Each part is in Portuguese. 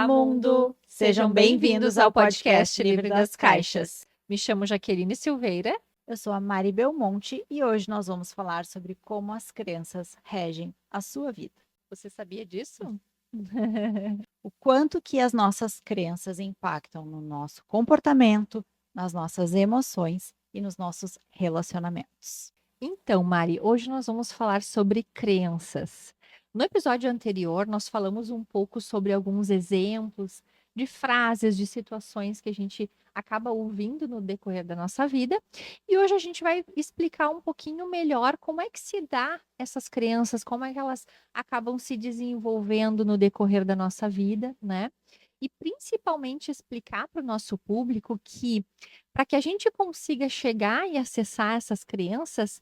Olá, mundo! Sejam bem-vindos ao podcast Livre das Caixas. Me chamo Jaqueline Silveira. Eu sou a Mari Belmonte e hoje nós vamos falar sobre como as crenças regem a sua vida. Você sabia disso? O quanto que as nossas crenças impactam no nosso comportamento, nas nossas emoções e nos nossos relacionamentos. Então, Mari, hoje nós vamos falar sobre crenças. No episódio anterior, nós falamos um pouco sobre alguns exemplos de frases, de situações que a gente acaba ouvindo no decorrer da nossa vida. E hoje a gente vai explicar um pouquinho melhor como é que se dá essas crenças, como é que elas acabam se desenvolvendo no decorrer da nossa vida, né? E principalmente explicar para o nosso público que, para que a gente consiga chegar e acessar essas crenças,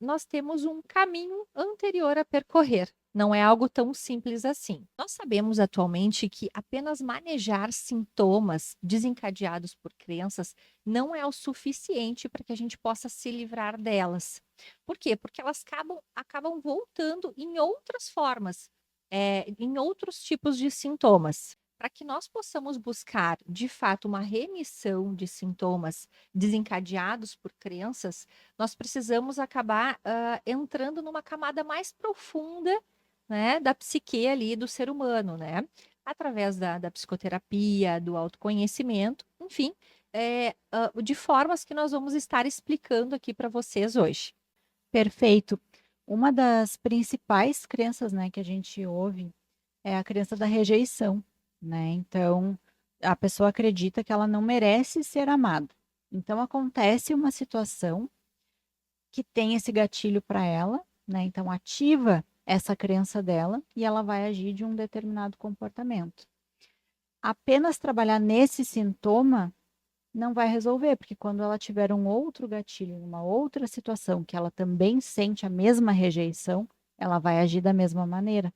nós temos um caminho anterior a percorrer. Não é algo tão simples assim. Nós sabemos atualmente que apenas manejar sintomas desencadeados por crenças não é o suficiente para que a gente possa se livrar delas. Por quê? Porque elas acabam voltando em outras formas, em outros tipos de sintomas. Para que nós possamos buscar, de fato, uma remissão de sintomas desencadeados por crenças, nós precisamos acabar entrando numa camada mais profunda, né, da psique ali do ser humano, né? Através da psicoterapia, do autoconhecimento, enfim, de formas que nós vamos estar explicando aqui para vocês hoje. Perfeito. Uma das principais crenças, né, que a gente ouve é a crença da rejeição, né? Então, a pessoa acredita que ela não merece ser amada. Então, acontece uma situação que tem esse gatilho para ela, né? Então, ativa essa crença dela e ela vai agir de um determinado comportamento. Apenas trabalhar nesse sintoma não vai resolver, porque quando ela tiver um outro gatilho, uma outra situação que ela também sente a mesma rejeição, ela vai agir da mesma maneira.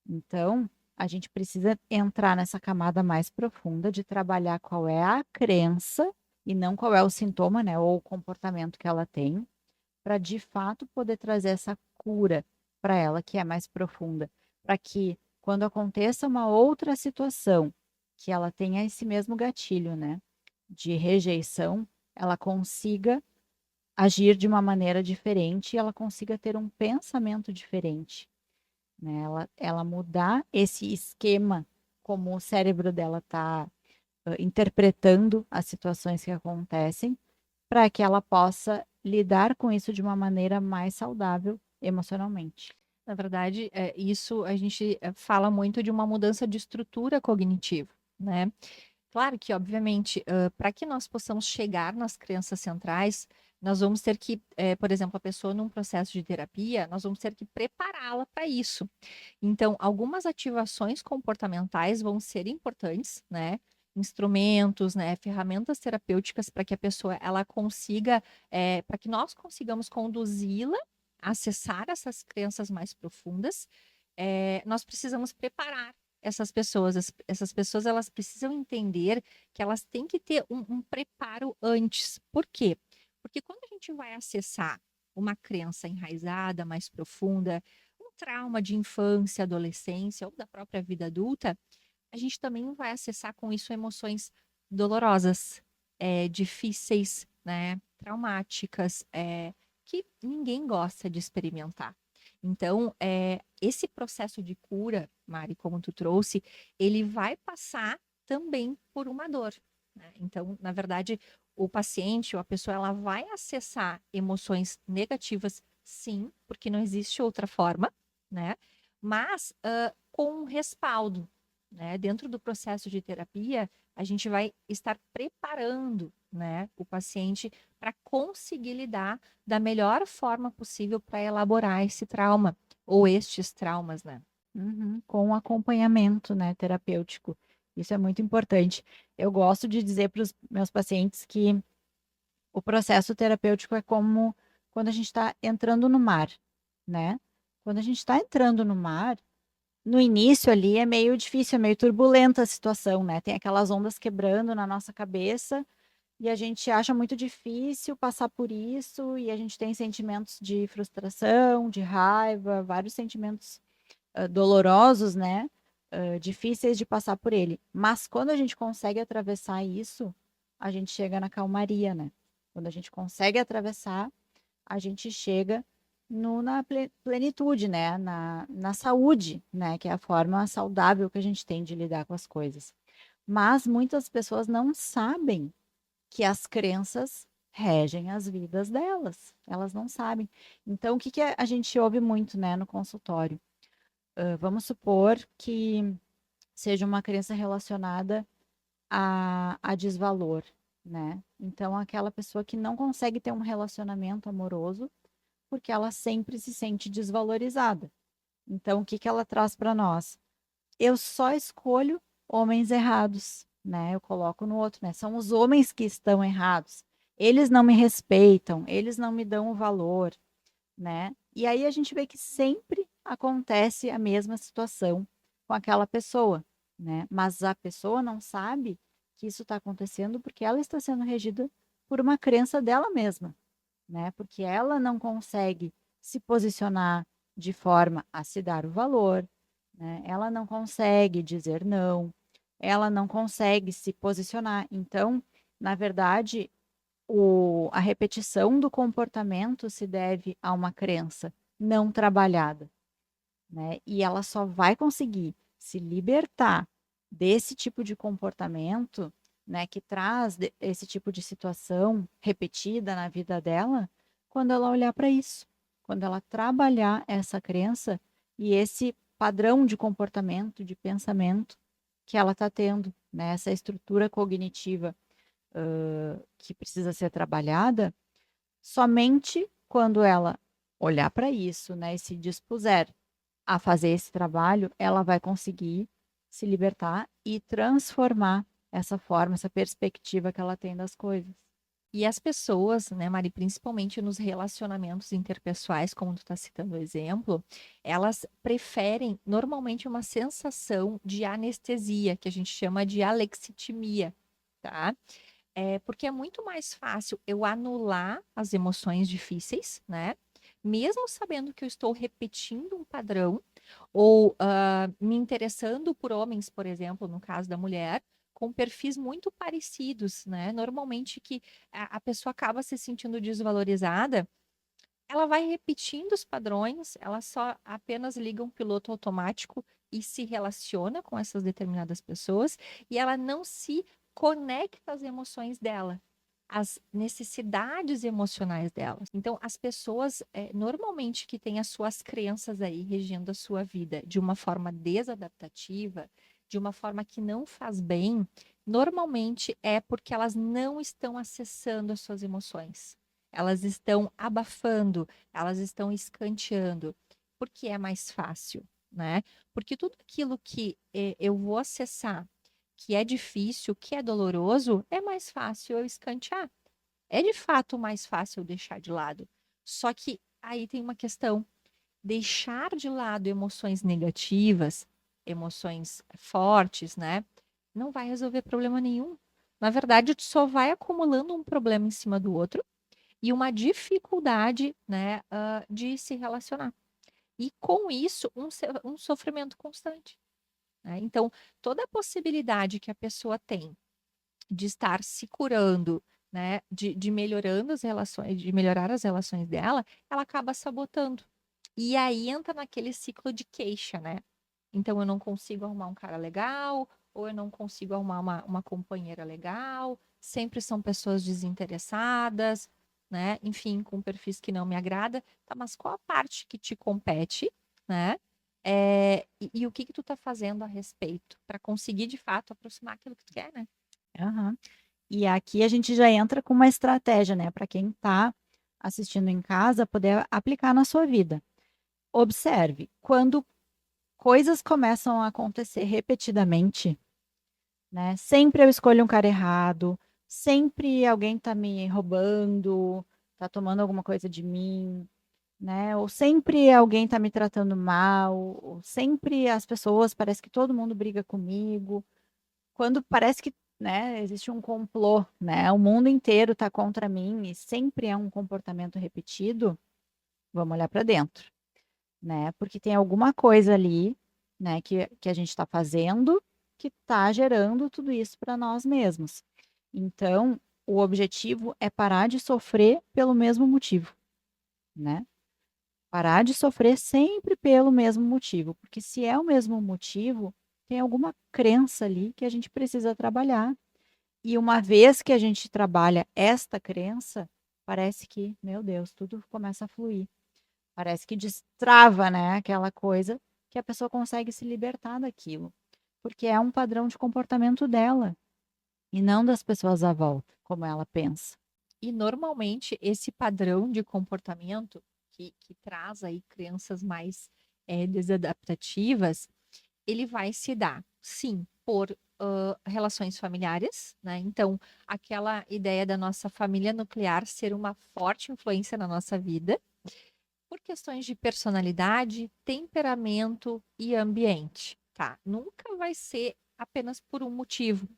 Então, a gente precisa entrar nessa camada mais profunda de trabalhar qual é a crença e não qual é o sintoma, né, ou o comportamento que ela tem, para de fato poder trazer essa cura para ela, que é mais profunda, para que quando aconteça uma outra situação, que ela tenha esse mesmo gatilho, né, de rejeição, ela consiga agir de uma maneira diferente e ela consiga ter um pensamento diferente, né? Ela mudar esse esquema como o cérebro dela está interpretando as situações que acontecem, para que ela possa lidar com isso de uma maneira mais saudável emocionalmente. Na verdade, isso a gente fala muito de uma mudança de estrutura cognitiva, né? Claro que, obviamente, para que nós possamos chegar nas crenças centrais, nós vamos ter que, por exemplo, a pessoa num processo de terapia, nós vamos ter que prepará-la para isso. Então, algumas ativações comportamentais vão ser importantes, né? Instrumentos, né? Ferramentas terapêuticas para que a pessoa ela consiga, para que nós consigamos conduzi-la a acessar essas crenças mais profundas, nós precisamos preparar essas pessoas. Essas pessoas elas precisam entender que elas têm que ter um preparo antes. Por quê? Porque quando a gente vai acessar uma crença enraizada, mais profunda, um trauma de infância, adolescência ou da própria vida adulta, a gente também vai acessar com isso emoções dolorosas, difíceis, né, traumáticas, que ninguém gosta de experimentar. Então, esse processo de cura, Mari, como tu trouxe, ele vai passar também por uma dor, né? Então, na verdade, o paciente ou a pessoa, ela vai acessar emoções negativas, sim, porque não existe outra forma, né? Mas com um respaldo, né? Dentro do processo de terapia, a gente vai estar preparando, né, o paciente para conseguir lidar da melhor forma possível para elaborar esse trauma ou estes traumas, né? Uhum, com acompanhamento, né, terapêutico. Isso é muito importante. Eu gosto de dizer para os meus pacientes que o processo terapêutico é como quando a gente está entrando no mar, né? Quando a gente está entrando no mar, no início ali é meio difícil, é meio turbulenta a situação, né? Tem aquelas ondas quebrando na nossa cabeça e a gente acha muito difícil passar por isso e a gente tem sentimentos de frustração, de raiva, vários sentimentos dolorosos, né? difíceis de passar por ele. Mas quando a gente consegue atravessar isso, a gente chega na calmaria, né? Quando a gente consegue atravessar, a gente chega na plenitude, né? Na saúde, né? Que é a forma saudável que a gente tem de lidar com as coisas. Mas muitas pessoas não sabem que as crenças regem as vidas delas. Elas não sabem. Então, o que que a gente ouve muito, né, no consultório? Vamos supor que seja uma crença relacionada a desvalor, né? Então, aquela pessoa que não consegue ter um relacionamento amoroso porque ela sempre se sente desvalorizada. Então, o que que ela traz para nós? Eu só escolho homens errados, né? Eu coloco no outro, né? São os homens que estão errados. Eles não me respeitam, eles não me dão o valor, né? E aí a gente vê que sempre acontece a mesma situação com aquela pessoa, né? Mas a pessoa não sabe que isso está acontecendo porque ela está sendo regida por uma crença dela mesma, né? Porque ela não consegue se posicionar de forma a se dar o valor, né? Ela não consegue dizer não, ela não consegue se posicionar. Então, na verdade, a repetição do comportamento se deve a uma crença não trabalhada, né? E ela só vai conseguir se libertar desse tipo de comportamento, né, que traz esse tipo de situação repetida na vida dela, quando ela olhar para isso, quando ela trabalhar essa crença e esse padrão de comportamento, de pensamento que ela está tendo, né, essa estrutura cognitiva que precisa ser trabalhada, somente quando ela olhar para isso, né, e se dispuser a fazer esse trabalho, ela vai conseguir se libertar e transformar essa forma, essa perspectiva que ela tem das coisas. E as pessoas, né, Mari, principalmente nos relacionamentos interpessoais, como tu está citando o exemplo, elas preferem normalmente uma sensação de anestesia, que a gente chama de alexitimia, tá? Porque é muito mais fácil eu anular as emoções difíceis, né? Mesmo sabendo que eu estou repetindo um padrão, ou me interessando por homens, por exemplo, no caso da mulher, com perfis muito parecidos, né? Normalmente que a pessoa acaba se sentindo desvalorizada, ela vai repetindo os padrões, ela só apenas liga um piloto automático e se relaciona com essas determinadas pessoas, e ela não se conecta às emoções dela, às necessidades emocionais delas. Então, as pessoas, normalmente, que têm as suas crenças aí regendo a sua vida de uma forma desadaptativa, de uma forma que não faz bem, normalmente é porque elas não estão acessando as suas emoções. Elas estão abafando, elas estão escanteando, porque é mais fácil, né? Porque tudo aquilo que eu vou acessar, que é difícil, que é doloroso, é mais fácil eu escantear. É de fato mais fácil eu deixar de lado. Só que aí tem uma questão: deixar de lado emoções negativas, emoções fortes, né? Não vai resolver problema nenhum. Na verdade, tu só vai acumulando um problema em cima do outro e uma dificuldade, né, de se relacionar. E com isso, um sofrimento constante, né? Então, toda a possibilidade que a pessoa tem de estar se curando, né, de melhorando as relações, de melhorar as relações dela, ela acaba sabotando. E aí entra naquele ciclo de queixa, né? Então, eu não consigo arrumar um cara legal, ou eu não consigo arrumar uma companheira legal, sempre são pessoas desinteressadas, né? Enfim, com perfis que não me agrada. Tá, mas qual a parte que te compete, né? E o que que tu tá fazendo a respeito para conseguir, de fato, aproximar aquilo que tu quer, né? Aham. E aqui a gente já entra com uma estratégia, né, para quem está assistindo em casa poder aplicar na sua vida. Observe, quando coisas começam a acontecer repetidamente, né? Sempre eu escolho um cara errado, sempre alguém tá me roubando, tá tomando alguma coisa de mim, né? Ou sempre alguém tá me tratando mal, ou sempre as pessoas, parece que todo mundo briga comigo. Quando parece que, né, existe um complô, né? O mundo inteiro tá contra mim e sempre é um comportamento repetido, vamos olhar para dentro, né? Porque tem alguma coisa ali né, que a gente está fazendo, que está gerando tudo isso para nós mesmos. Então, o objetivo é parar de sofrer pelo mesmo motivo, né? Parar de sofrer sempre pelo mesmo motivo, porque se é o mesmo motivo, tem alguma crença ali que a gente precisa trabalhar. E uma vez que a gente trabalha esta crença, parece que, meu Deus, tudo começa a fluir. Parece que destrava, né, aquela coisa que a pessoa consegue se libertar daquilo, porque é um padrão de comportamento dela e não das pessoas à volta, como ela pensa. E normalmente esse padrão de comportamento que traz aí crenças mais desadaptativas, ele vai se dar, sim, por relações familiares, né? Então, aquela ideia da nossa família nuclear ser uma forte influência na nossa vida, por questões de personalidade, temperamento e ambiente, tá? Nunca vai ser apenas por um motivo.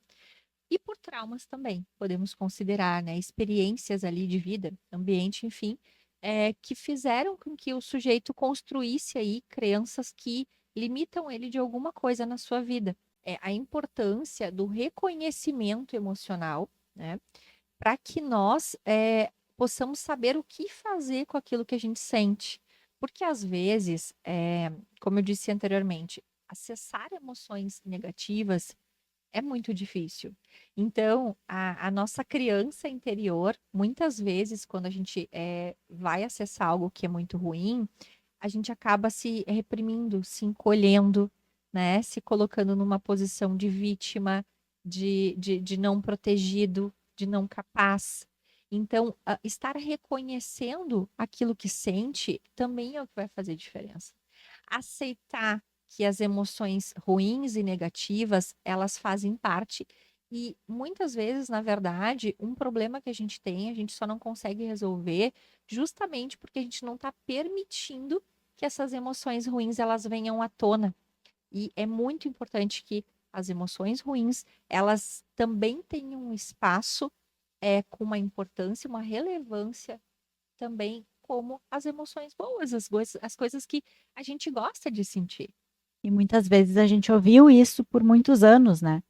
E por traumas também, podemos considerar, né? Experiências ali de vida, ambiente, enfim, que fizeram com que o sujeito construísse aí crenças que limitam ele de alguma coisa na sua vida. É a importância do reconhecimento emocional, né? Para que nós possamos saber o que fazer com aquilo que a gente sente. Porque às vezes, como eu disse anteriormente, acessar emoções negativas é muito difícil. Então, a nossa criança interior, muitas vezes, quando a gente vai acessar algo que é muito ruim, a gente acaba se reprimindo, se encolhendo, né? Se colocando numa posição de vítima, de não protegido, de não capaz. Então, estar reconhecendo aquilo que sente também é o que vai fazer diferença. Aceitar que as emoções ruins e negativas, elas fazem parte e muitas vezes, na verdade, um problema que a gente tem, a gente só não consegue resolver justamente porque a gente não está permitindo que essas emoções ruins elas venham à tona. E é muito importante que as emoções ruins, elas também tenham um espaço com uma importância, uma relevância também como as emoções boas, as coisas que a gente gosta de sentir. E muitas vezes a gente ouviu isso por muitos anos, né?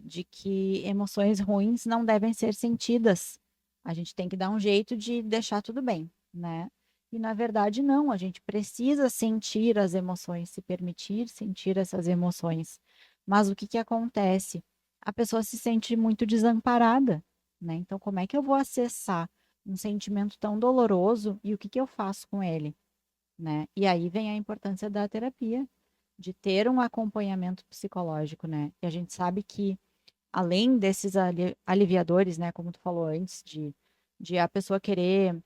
De que emoções ruins não devem ser sentidas. A gente tem que dar um jeito de deixar tudo bem, né? E na verdade, não, a gente precisa sentir as emoções, se permitir sentir essas emoções. Mas o que que acontece? A pessoa se sente muito desamparada, né? Então, como é que eu vou acessar um sentimento tão doloroso e o que que eu faço com ele, né? E aí vem a importância da terapia, de ter um acompanhamento psicológico, né? E a gente sabe que além desses aliviadores, né, como tu falou antes, de a pessoa querer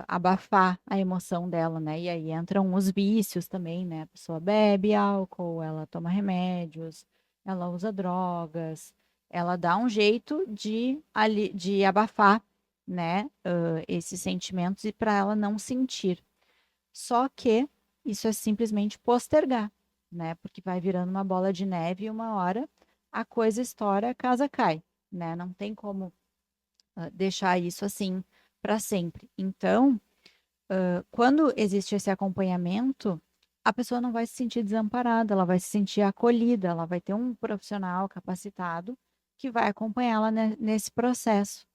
abafar a emoção dela, né? E aí entram os vícios também, né? A pessoa bebe álcool, ela toma remédios, ela usa drogas, ela dá um jeito de abafar, né, esses sentimentos e para ela não sentir. Só que isso é simplesmente postergar, né? Porque vai virando uma bola de neve e uma hora a coisa estoura, a casa cai, né? Não tem como deixar isso assim para sempre. Então, quando existe esse acompanhamento, a pessoa não vai se sentir desamparada, ela vai se sentir acolhida, ela vai ter um profissional capacitado que vai acompanhá-la nesse processo.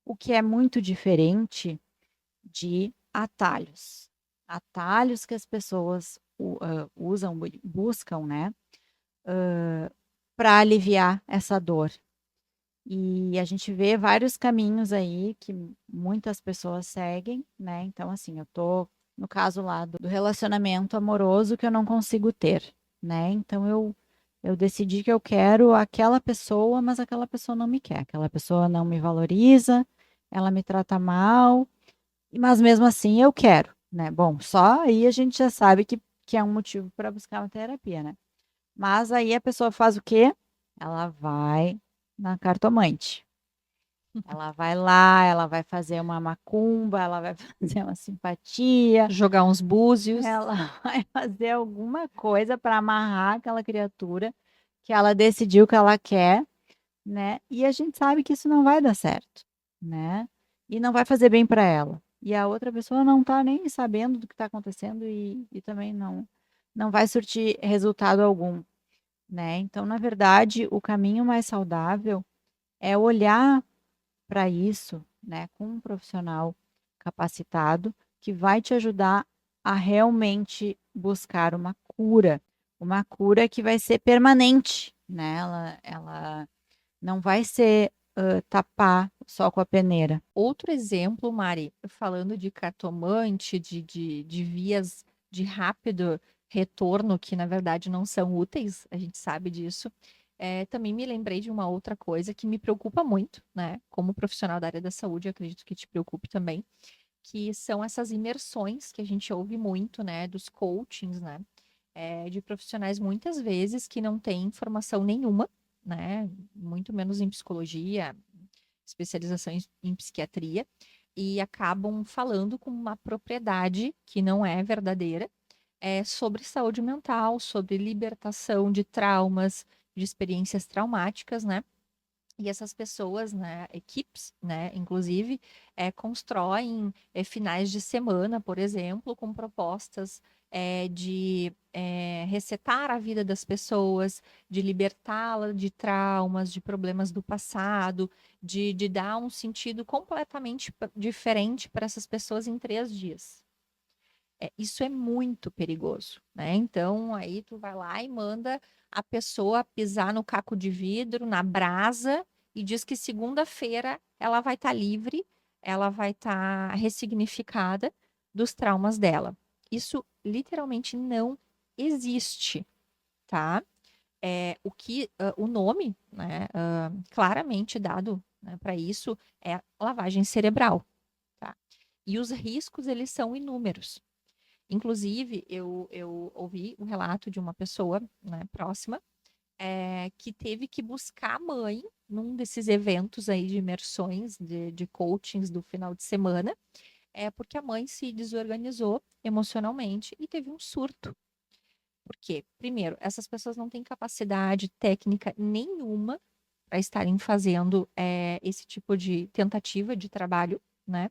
O que é muito diferente de atalhos. Atalhos que as pessoas usam, buscam, né, para aliviar essa dor. E a gente vê vários caminhos aí que muitas pessoas seguem, né? Então, assim, eu tô no caso lá do relacionamento amoroso que eu não consigo ter, né? Então eu decidi que eu quero aquela pessoa, mas aquela pessoa não me quer, aquela pessoa não me valoriza, ela me trata mal, mas mesmo assim eu quero, né? Bom, só aí a gente já sabe que é um motivo para buscar uma terapia, né? Mas aí a pessoa faz o quê? Ela vai na cartomante. Ela vai lá, ela vai fazer uma macumba, ela vai fazer uma simpatia, Jogar uns búzios. ela vai fazer alguma coisa para amarrar aquela criatura que ela decidiu que ela quer, né? E a gente sabe que isso não vai dar certo, né? E não vai fazer bem para ela. E a outra pessoa não tá nem sabendo do que está acontecendo e também não vai surtir resultado algum, né. Então, na verdade, o caminho mais saudável é olhar para isso, né, com um profissional capacitado, que vai te ajudar a realmente buscar uma cura que vai ser permanente, né, ela não vai ser, tapar só com a peneira. Outro exemplo, Mari, falando de cartomante, de vias de rápido retorno, que na verdade não são úteis, a gente sabe disso. Também me lembrei de uma outra coisa que me preocupa muito, né? Como profissional da área da saúde, acredito que te preocupe também, que são essas imersões que a gente ouve muito, né? Dos coachings, né? De profissionais muitas vezes que não têm formação nenhuma, né? Muito menos em psicologia, especialização em psiquiatria, e acabam falando com uma propriedade que não é verdadeira, sobre saúde mental, sobre libertação de traumas, de experiências traumáticas, né? E essas pessoas, né, equipes, né, inclusive, constroem finais de semana, por exemplo, com propostas de resetar a vida das pessoas, de libertá-la de traumas, de problemas do passado, de dar um sentido completamente diferente para essas pessoas em 3 dias. Isso é muito perigoso, né? Então, aí tu vai lá e manda a pessoa pisar no caco de vidro, na brasa, e diz que segunda-feira ela vai estar livre, ela vai estar ressignificada dos traumas dela. Isso literalmente não existe, tá? O nome, né, claramente dado, né, para isso é lavagem cerebral, tá? E os riscos, eles são inúmeros. Inclusive, eu ouvi um relato de uma pessoa, né, próxima, que teve que buscar a mãe num desses eventos aí de imersões, de coachings do final de semana, porque a mãe se desorganizou emocionalmente e teve um surto. Por quê? Primeiro, essas pessoas não têm capacidade técnica nenhuma para estarem fazendo esse tipo de tentativa de trabalho, né?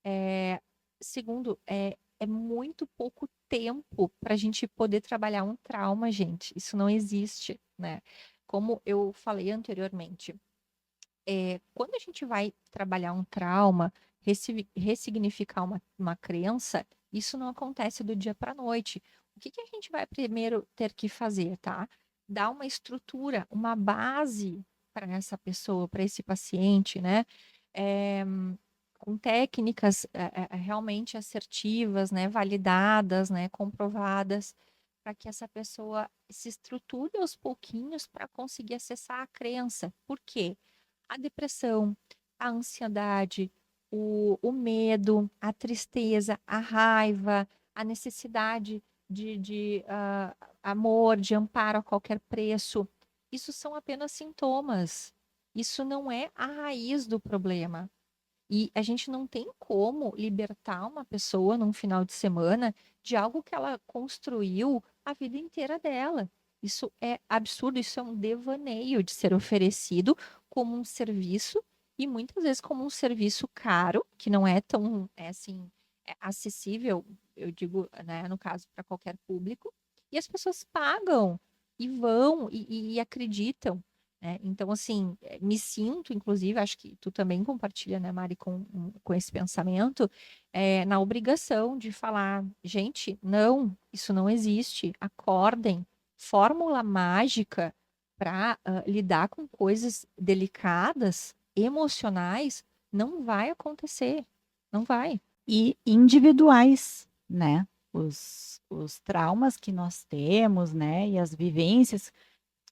É, segundo, é muito pouco tempo para a gente poder trabalhar um trauma, gente. Isso não existe, né? Como eu falei anteriormente, quando a gente vai trabalhar um trauma, ressignificar uma crença, isso não acontece do dia para a noite. O que que a gente vai primeiro ter que fazer, tá? Dar uma estrutura, uma base para essa pessoa, para esse paciente, né? É, com técnicas realmente assertivas, né? Validadas, né? Comprovadas, para que essa pessoa se estruture aos pouquinhos para conseguir acessar a crença. Por quê? A depressão, a ansiedade, o medo, a tristeza, a raiva, a necessidade de amor, de amparo a qualquer preço. Isso são apenas sintomas. Isso não é a raiz do problema. E a gente não tem como libertar uma pessoa num final de semana de algo que ela construiu a vida inteira dela. Isso é absurdo, isso é um devaneio de ser oferecido como um serviço e muitas vezes como um serviço caro, que não é tão, assim, acessível, eu digo, né, no caso, para qualquer público. E as pessoas pagam e vão e acreditam, né? Então, assim, me sinto, inclusive, acho que tu também compartilha, né, Mari, com esse pensamento, na obrigação de falar, gente, não, isso não existe, acordem, fórmula mágica para lidar com coisas delicadas, emocionais, não vai acontecer, não vai. E individuais, né, os traumas que nós temos, né, e as vivências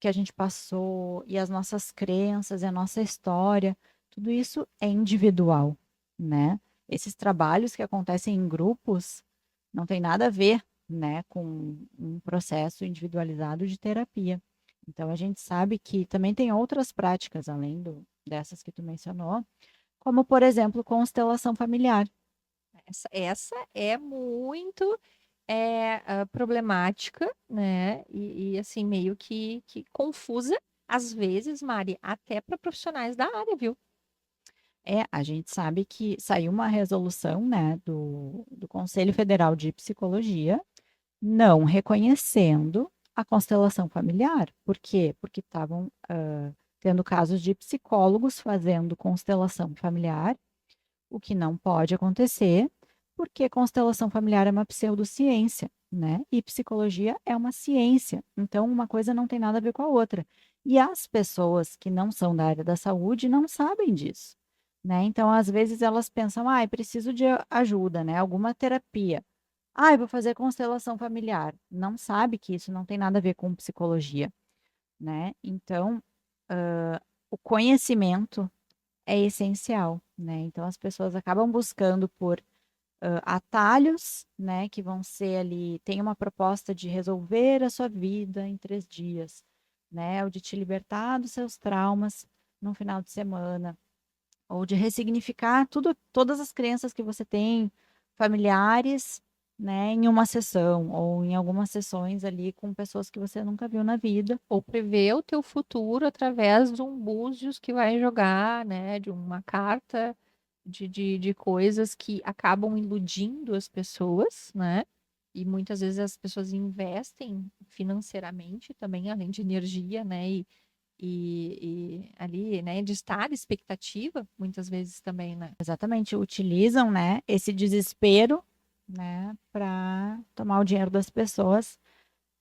que a gente passou, e as nossas crenças, e a nossa história, tudo isso é individual, né. Esses trabalhos que acontecem em grupos não tem nada a ver, né, com um processo individualizado de terapia. Então a gente sabe que também tem outras práticas além dessas que tu mencionou, como por exemplo, constelação familiar. Essa é muito problemática, né? Assim, meio que confusa, às vezes, Mari, até para profissionais da área, viu? A gente sabe que saiu uma resolução, né, do Conselho Federal de Psicologia, não reconhecendo a constelação familiar. Por quê? Porque estavam tendo casos de psicólogos fazendo constelação familiar, o que não pode acontecer, porque constelação familiar é uma pseudociência, né? E psicologia é uma ciência. Então, uma coisa não tem nada a ver com a outra. E as pessoas que não são da área da saúde não sabem disso, né? Então, às vezes elas pensam, ah, preciso de ajuda, né? Alguma terapia. Ah, eu vou fazer constelação familiar. Não sabe que isso não tem nada a ver com psicologia, né? Então, o conhecimento é essencial, né? Então as pessoas acabam buscando por atalhos, né? Que vão ser ali, tem uma proposta de resolver a sua vida em 3 dias, né? Ou de te libertar dos seus traumas num final de semana, ou de ressignificar tudo, todas as crenças que você tem familiares, né? Em uma sessão, ou em algumas sessões ali com pessoas que você nunca viu na vida. Ou prever o teu futuro através de um búzios que vai jogar, né? De uma carta de coisas que acabam iludindo as pessoas, né? E muitas vezes as pessoas investem financeiramente também, além de energia, né? E ali, né? De estar expectativa, muitas vezes também, né? Exatamente, utilizam, né, esse desespero, né, para tomar o dinheiro das pessoas.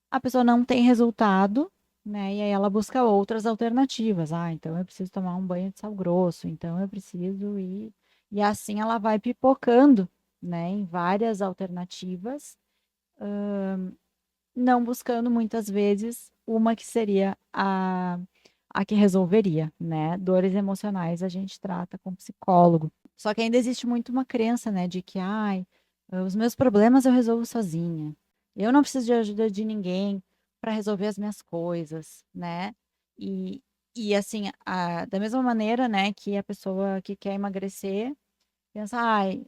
A pessoa não tem resultado, né, e aí ela busca outras alternativas. Ah, então eu preciso tomar um banho de sal grosso, então eu preciso ir. E assim ela vai pipocando, né, em várias alternativas, não buscando muitas vezes uma que seria a que resolveria, né? Dores emocionais a gente trata com psicólogo. Só que ainda existe muito uma crença, né, de que, ai, os meus problemas eu resolvo sozinha. Eu não preciso de ajuda de ninguém para resolver as minhas coisas, né? E, e assim, da mesma maneira, né, que a pessoa que quer emagrecer pensa, ai,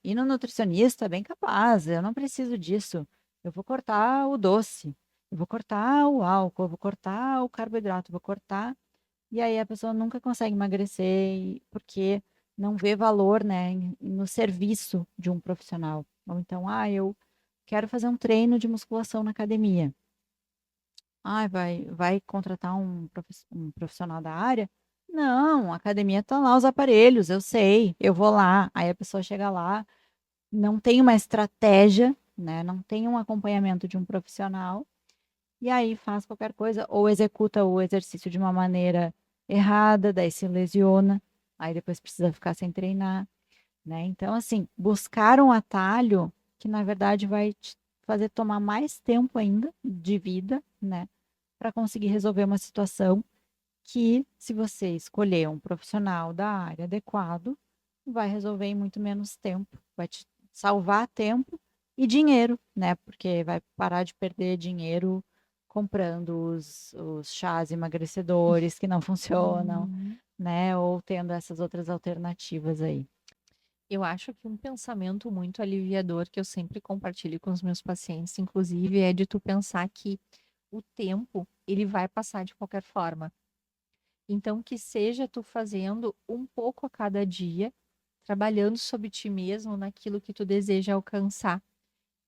ir no nutricionista é bem capaz, eu não preciso disso. Eu vou cortar o doce, eu vou cortar o álcool, eu vou cortar o carboidrato, eu vou cortar. E aí a pessoa nunca consegue emagrecer porque não vê valor, né, no serviço de um profissional. Ou então, ah, eu quero fazer um treino de musculação na academia. Ah, vai contratar um profissional da área? Não, a academia tá lá os aparelhos, eu sei, eu vou lá. Aí a pessoa chega lá, não tem uma estratégia, né? Não tem um acompanhamento de um profissional, e aí faz qualquer coisa, ou executa o exercício de uma maneira errada, daí se lesiona, aí depois precisa ficar sem treinar, né? Então, assim, buscar um atalho que na verdade vai te fazer tomar mais tempo ainda de vida, né? Para conseguir resolver uma situação que, se você escolher um profissional da área adequado, vai resolver em muito menos tempo, vai te salvar tempo e dinheiro, né? Porque vai parar de perder dinheiro comprando os chás emagrecedores que não funcionam, Uhum. né? Ou tendo essas outras alternativas aí. Eu acho que um pensamento muito aliviador que eu sempre compartilho com os meus pacientes, inclusive, é de tu pensar que o tempo, ele vai passar de qualquer forma. Então, que seja tu fazendo um pouco a cada dia, trabalhando sobre ti mesmo, naquilo que tu deseja alcançar.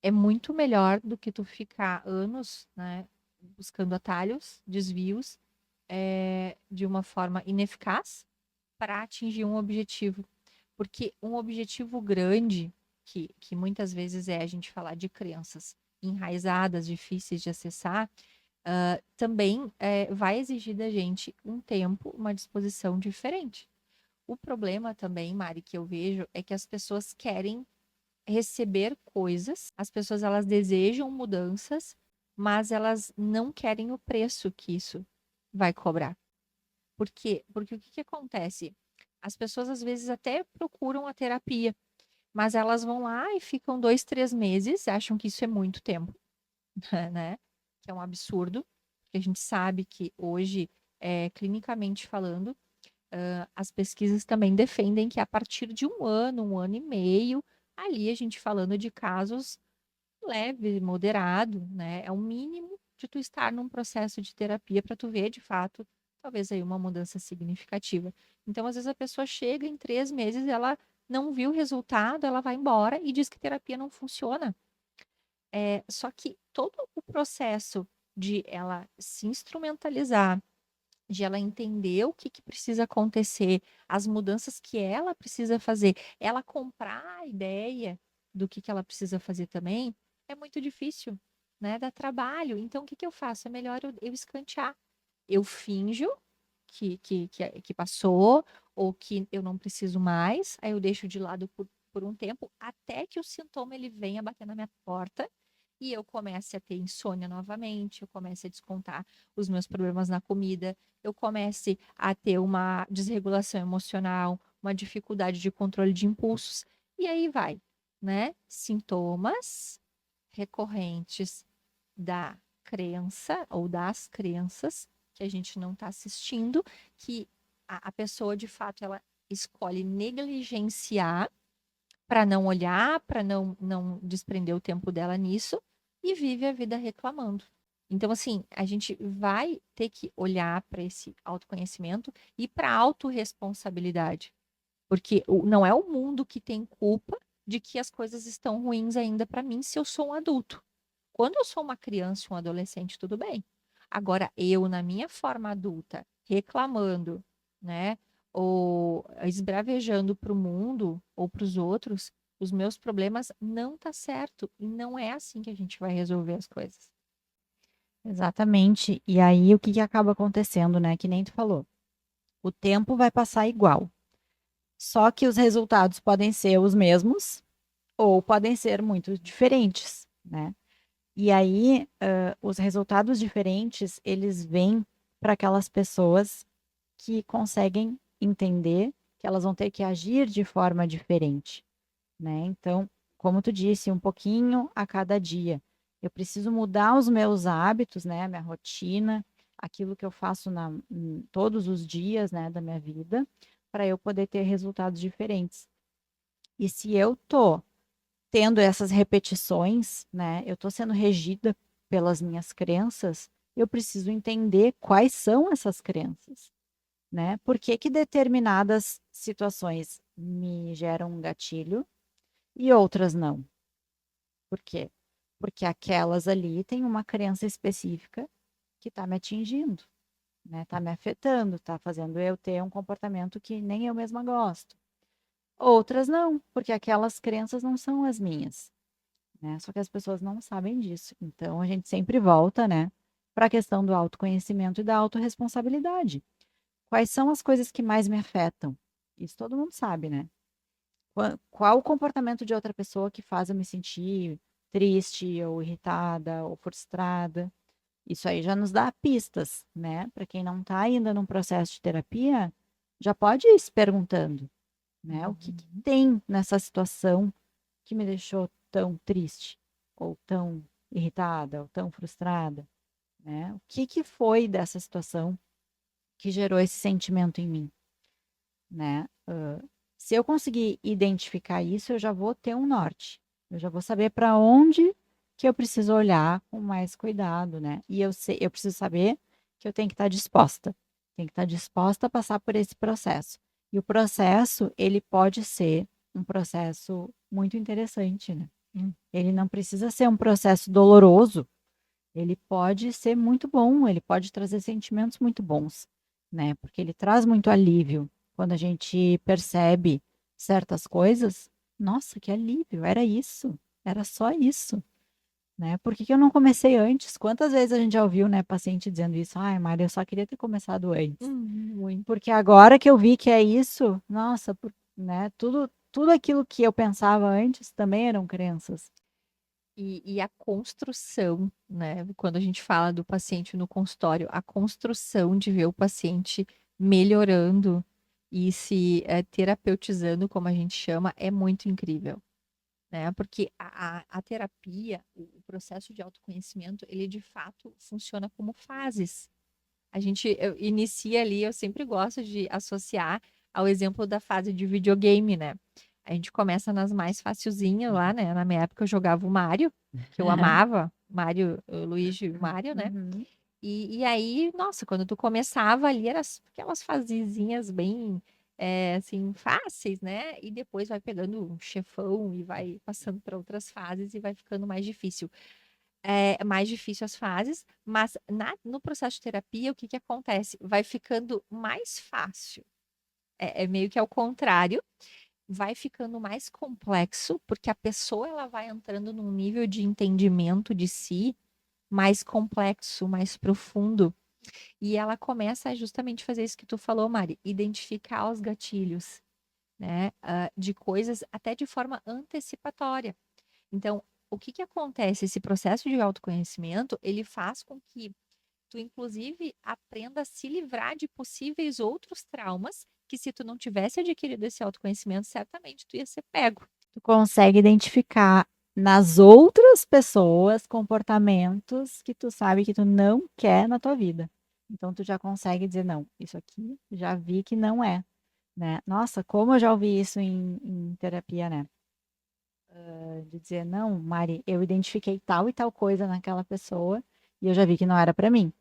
É muito melhor do que tu ficar anos, né, buscando atalhos, desvios, de uma forma ineficaz para atingir um objetivo. Porque um objetivo grande, que muitas vezes é a gente falar de crenças enraizadas, difíceis de acessar, também vai exigir da gente um tempo, uma disposição diferente. O problema também, Mari, que eu vejo é que as pessoas querem receber coisas, as pessoas elas desejam mudanças, mas elas não querem o preço que isso vai cobrar. Por quê? Porque o que que acontece? As pessoas às vezes até procuram a terapia, mas elas vão lá e ficam 2, 3 meses, acham que isso é muito tempo, né? Que é um absurdo, porque a gente sabe que hoje, clinicamente falando, as pesquisas também defendem que a partir de 1 ano, 1 ano e meio, ali a gente falando de casos leve, moderado, né? É o mínimo de tu estar num processo de terapia para tu ver de fato, talvez aí uma mudança significativa. Então, às vezes a pessoa chega em 3 meses, ela não viu o resultado, ela vai embora e diz que terapia não funciona. Só que todo o processo de ela se instrumentalizar, de ela entender o que precisa acontecer, as mudanças que ela precisa fazer, ela comprar a ideia do que ela precisa fazer também, é muito difícil, né? Dá trabalho. Então, o que eu faço? É melhor eu escantear. Eu finjo que passou, ou que eu não preciso mais, aí eu deixo de lado por um tempo, até que o sintoma ele venha bater na minha porta e eu comece a ter insônia novamente, eu comece a descontar os meus problemas na comida, eu comece a ter uma desregulação emocional, uma dificuldade de controle de impulsos, e aí vai, né? Sintomas recorrentes da crença ou das crenças que a gente não está assistindo, que a pessoa de fato ela escolhe negligenciar para não olhar, para não desprender o tempo dela nisso e vive a vida reclamando. Então, assim, a gente vai ter que olhar para esse autoconhecimento e para a autorresponsabilidade, porque não é o mundo que tem culpa de que as coisas estão ruins ainda para mim se eu sou um adulto. Quando eu sou uma criança, um adolescente, tudo bem. Agora, eu, na minha forma adulta, reclamando, né? Ou esbravejando para o mundo ou para os outros, os meus problemas, não tá certo. E não é assim que a gente vai resolver as coisas. Exatamente. E aí, o que que acaba acontecendo, né? Que nem tu falou. O tempo vai passar igual. Só que os resultados podem ser os mesmos ou podem ser muito diferentes, né? E aí, os resultados diferentes, eles vêm para aquelas pessoas que conseguem entender que elas vão ter que agir de forma diferente, né? Então, como tu disse, um pouquinho a cada dia. Eu preciso mudar os meus hábitos, né? Minha rotina, aquilo que eu faço todos os dias, né, da minha vida, para eu poder ter resultados diferentes. E se eu tô tendo essas repetições, né? Eu tô sendo regida pelas minhas crenças, eu preciso entender quais são essas crenças, né? Por que que determinadas situações me geram um gatilho e outras não? Por quê? Porque aquelas ali têm uma crença específica que está me atingindo, né? Está me afetando, está fazendo eu ter um comportamento que nem eu mesma gosto. Outras não, porque aquelas crenças não são as minhas, né? Só que as pessoas não sabem disso. Então a gente sempre volta, né, para a questão do autoconhecimento e da autorresponsabilidade. Quais são as coisas que mais me afetam? Isso todo mundo sabe, né? Qual o comportamento de outra pessoa que faz eu me sentir triste ou irritada ou frustrada? Isso aí já nos dá pistas, né? Para quem não está ainda num processo de terapia, já pode ir se perguntando, né? O que Uhum. tem nessa situação que me deixou tão triste, ou tão irritada, ou tão frustrada, né? O que foi dessa situação que gerou esse sentimento em mim, né? Se eu conseguir identificar isso, eu já vou ter um norte. Eu já vou saber para onde que eu preciso olhar com mais cuidado, né? E eu preciso saber que eu tenho que estar disposta. Tenho que estar disposta a passar por esse processo. E o processo, ele pode ser um processo muito interessante, né? Ele não precisa ser um processo doloroso, ele pode ser muito bom, ele pode trazer sentimentos muito bons, né? Porque ele traz muito alívio. Quando a gente percebe certas coisas, nossa, que alívio, era isso, era só isso, né? Por que que eu não comecei antes? Quantas vezes a gente já ouviu, né, paciente dizendo isso? Ai, Mário, eu só queria ter começado antes. Muito. Porque agora que eu vi que é isso, nossa, né, tudo aquilo que eu pensava antes também eram crenças. E a construção, né? Quando a gente fala do paciente no consultório, a construção de ver o paciente melhorando e se terapeutizando, como a gente chama, é muito incrível, né? Porque a terapia, o processo de autoconhecimento, ele de fato funciona como fases. A gente inicia ali, eu sempre gosto de associar ao exemplo da fase de videogame, né? A gente começa nas mais facilzinhas lá, né? Na minha época eu jogava o Mario, que eu amava, Mario, o Luigi e o Mario, né? Uhum. E aí, nossa, quando tu começava ali, eram aquelas fasezinhas bem assim, fáceis, né? E depois vai pegando um chefão e vai passando para outras fases e vai ficando mais difícil. É mais difícil as fases, mas no processo de terapia, o que que acontece? Vai ficando mais fácil. É meio que ao contrário, vai ficando mais complexo, porque a pessoa ela vai entrando num nível de entendimento de si mais complexo, mais profundo. E ela começa a justamente fazer isso que tu falou, Mari, identificar os gatilhos, né, de coisas até de forma antecipatória. Então, o que que acontece? Esse processo de autoconhecimento, ele faz com que tu, inclusive, aprenda a se livrar de possíveis outros traumas que se tu não tivesse adquirido esse autoconhecimento, certamente tu ia ser pego. Tu consegue identificar nas outras pessoas comportamentos que tu sabe que tu não quer na tua vida. Então tu já consegue dizer, não, isso aqui já vi que não é, né? Nossa, como eu já ouvi isso em terapia, né? De dizer, não, Mari, eu identifiquei tal e tal coisa naquela pessoa e eu já vi que não era pra mim.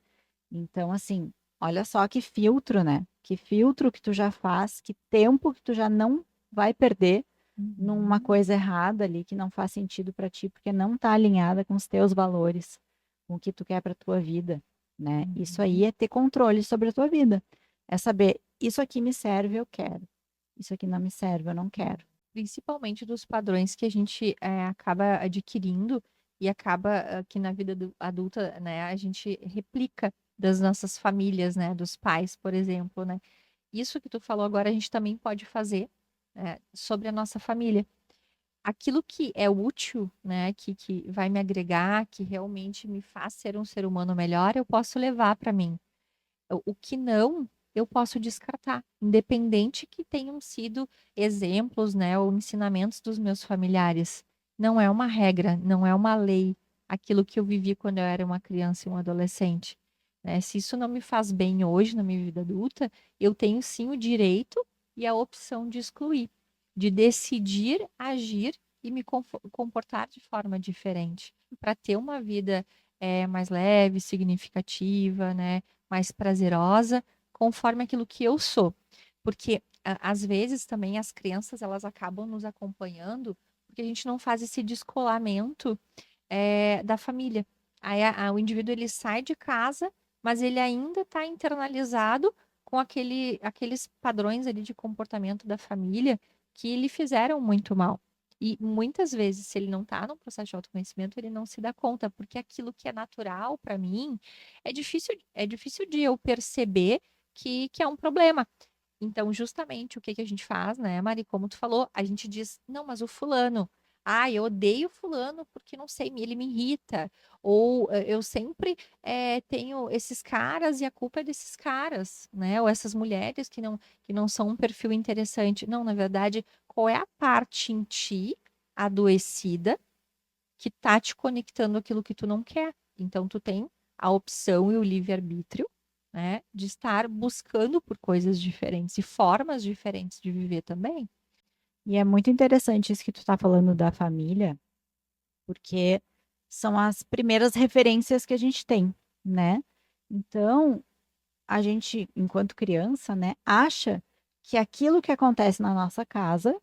Então, assim, olha só que filtro, né? Que filtro que tu já faz, que tempo que tu já não vai perder numa Uhum. coisa errada ali que não faz sentido pra ti, porque não tá alinhada com os teus valores, com o que tu quer pra tua vida, né? Isso aí Uhum. é ter controle sobre a tua vida. É saber, isso aqui me serve, eu quero. Isso aqui não me serve, eu não quero. Principalmente dos padrões que a gente acaba adquirindo e acaba que na vida adulta, né, a gente replica das nossas famílias, né, dos pais, por exemplo, né? Isso que tu falou agora a gente também pode fazer, né, sobre a nossa família. Aquilo que é útil, né, que vai me agregar, que realmente me faz ser um ser humano melhor, eu posso levar para mim. O que não, eu posso descartar, independente que tenham sido exemplos, né, ou ensinamentos dos meus familiares. Não é uma regra, não é uma lei, aquilo que eu vivi quando eu era uma criança e um adolescente. Né? Se isso não me faz bem hoje na minha vida adulta, eu tenho sim o direito e a opção de excluir, de decidir agir e me comportar de forma diferente, para ter uma vida mais leve, significativa, né? Mais prazerosa, conforme aquilo que eu sou. Porque às vezes também as crianças elas acabam nos acompanhando porque a gente não faz esse descolamento da família. Aí o indivíduo ele sai de casa, mas ele ainda está internalizado com aqueles padrões ali de comportamento da família que lhe fizeram muito mal. E muitas vezes, se ele não está no processo de autoconhecimento, ele não se dá conta, porque aquilo que é natural para mim é difícil de eu perceber que é um problema. Então, justamente o que que a gente faz, né, Mari? Como tu falou, a gente diz, não, mas o fulano, eu odeio fulano porque não sei, ele me irrita. Ou eu sempre tenho esses caras e a culpa é desses caras, né? Ou essas mulheres que não são um perfil interessante. Não, na verdade, qual é a parte em ti adoecida que tá te conectando aquilo que tu não quer? Então, tu tem a opção e o livre-arbítrio, né, de estar buscando por coisas diferentes e formas diferentes de viver também. E é muito interessante isso que tu tá falando da família, porque são as primeiras referências que a gente tem, né? Então, a gente, enquanto criança, né, acha que aquilo que acontece na nossa casa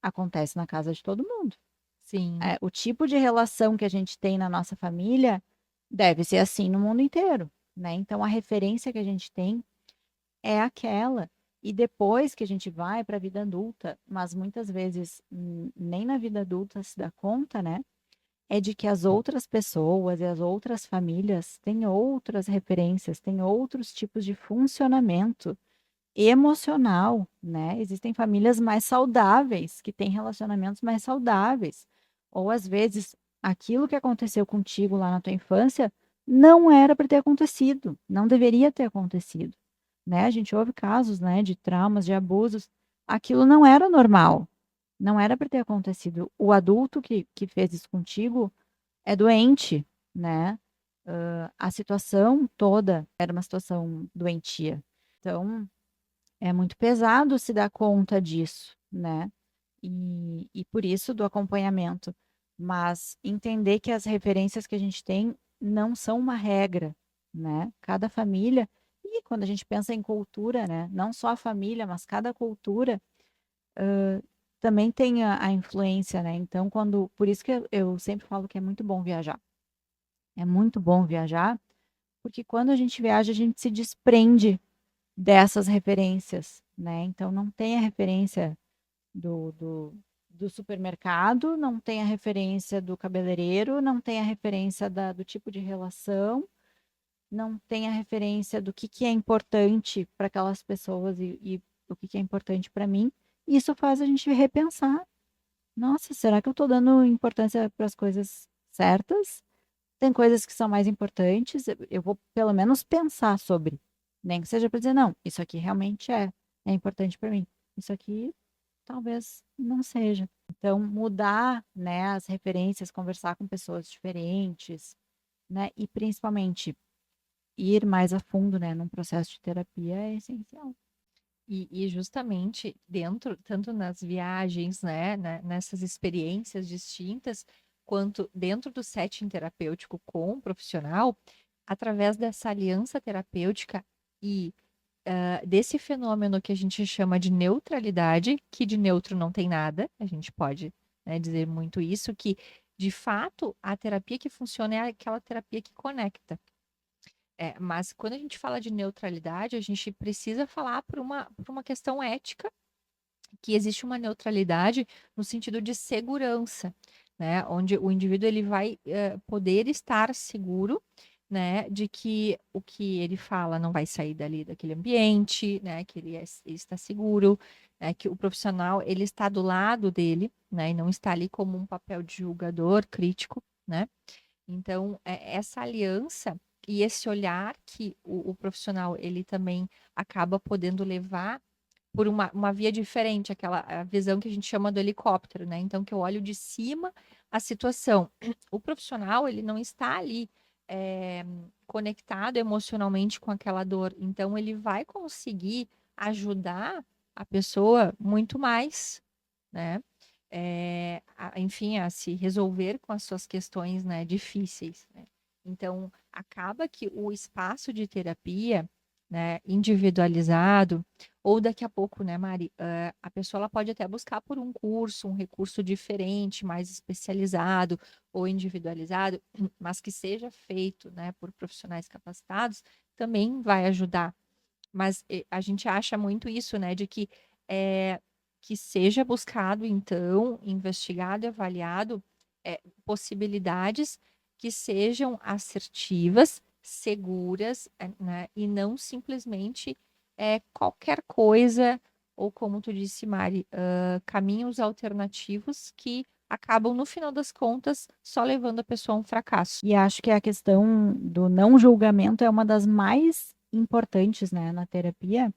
acontece na casa de todo mundo. Sim. O tipo de relação que a gente tem na nossa família deve ser assim no mundo inteiro, né? Então, a referência que a gente tem é aquela. E depois que a gente vai para a vida adulta, mas muitas vezes nem na vida adulta se dá conta, né? É de que as outras pessoas e as outras famílias têm outras referências, têm outros tipos de funcionamento emocional, né? Existem famílias mais saudáveis, que têm relacionamentos mais saudáveis. Ou às vezes aquilo que aconteceu contigo lá na tua infância não era para ter acontecido, não deveria ter acontecido, né? A gente ouve casos, né, de traumas, de abusos. Aquilo não era normal, não era para ter acontecido. O adulto que fez isso contigo é doente, né? A situação toda era uma situação doentia. Então, é muito pesado se dar conta disso, né? E por isso do acompanhamento. Mas entender que as referências que a gente tem não são uma regra, né? Cada família. E quando a gente pensa em cultura, né? Não só a família, mas cada cultura também tem a influência, né? Então, por isso que eu sempre falo que é muito bom viajar. É muito bom viajar, porque quando a gente viaja, a gente se desprende dessas referências, né? Então, não tem a referência do, do, do supermercado, não tem a referência do cabeleireiro, não tem a referência do tipo de relação, não tem a referência do que é importante para aquelas pessoas e o que é importante para mim. Isso faz a gente repensar. Nossa, será que eu estou dando importância para as coisas certas? Tem coisas que são mais importantes, eu vou pelo menos pensar sobre. Nem que seja para dizer, não, isso aqui realmente é importante para mim. Isso aqui talvez não seja. Então, mudar, né, as referências, conversar com pessoas diferentes, né, e principalmente ir mais a fundo, né, num processo de terapia é essencial. E justamente dentro, tanto nas viagens, né, nessas experiências distintas, quanto dentro do setting terapêutico com o profissional, através dessa aliança terapêutica e desse fenômeno que a gente chama de neutralidade, que de neutro não tem nada, a gente pode, né, dizer muito isso, que de fato a terapia que funciona é aquela terapia que conecta. Mas quando a gente fala de neutralidade, a gente precisa falar por uma questão ética, que existe uma neutralidade no sentido de segurança, né? Onde o indivíduo ele vai poder estar seguro, né, de que o que ele fala não vai sair dali daquele ambiente, né, que ele está seguro, né, que o profissional ele está do lado dele, né, e não está ali como um papel de julgador, crítico, né? Então, essa aliança e esse olhar que o profissional ele também acaba podendo levar por uma via diferente, aquela a visão que a gente chama do helicóptero, né? Então, que eu olho de cima a situação. O profissional, ele não está ali conectado emocionalmente com aquela dor, então ele vai conseguir ajudar a pessoa muito mais, né? Enfim, a se resolver com as suas questões, né, difíceis, né? Então, acaba que o espaço de terapia, né, individualizado, ou daqui a pouco, né, Mari, a pessoa ela pode até buscar por um curso, um recurso diferente, mais especializado ou individualizado, mas que seja feito, né, por profissionais capacitados, também vai ajudar. Mas a gente acha muito isso, né, de que seja buscado, então, investigado e avaliado possibilidades que sejam assertivas, seguras, né, e não simplesmente qualquer coisa, ou como tu disse, Mari, caminhos alternativos que acabam, no final das contas, só levando a pessoa a um fracasso. E acho que a questão do não julgamento é uma das mais importantes, né, na terapia,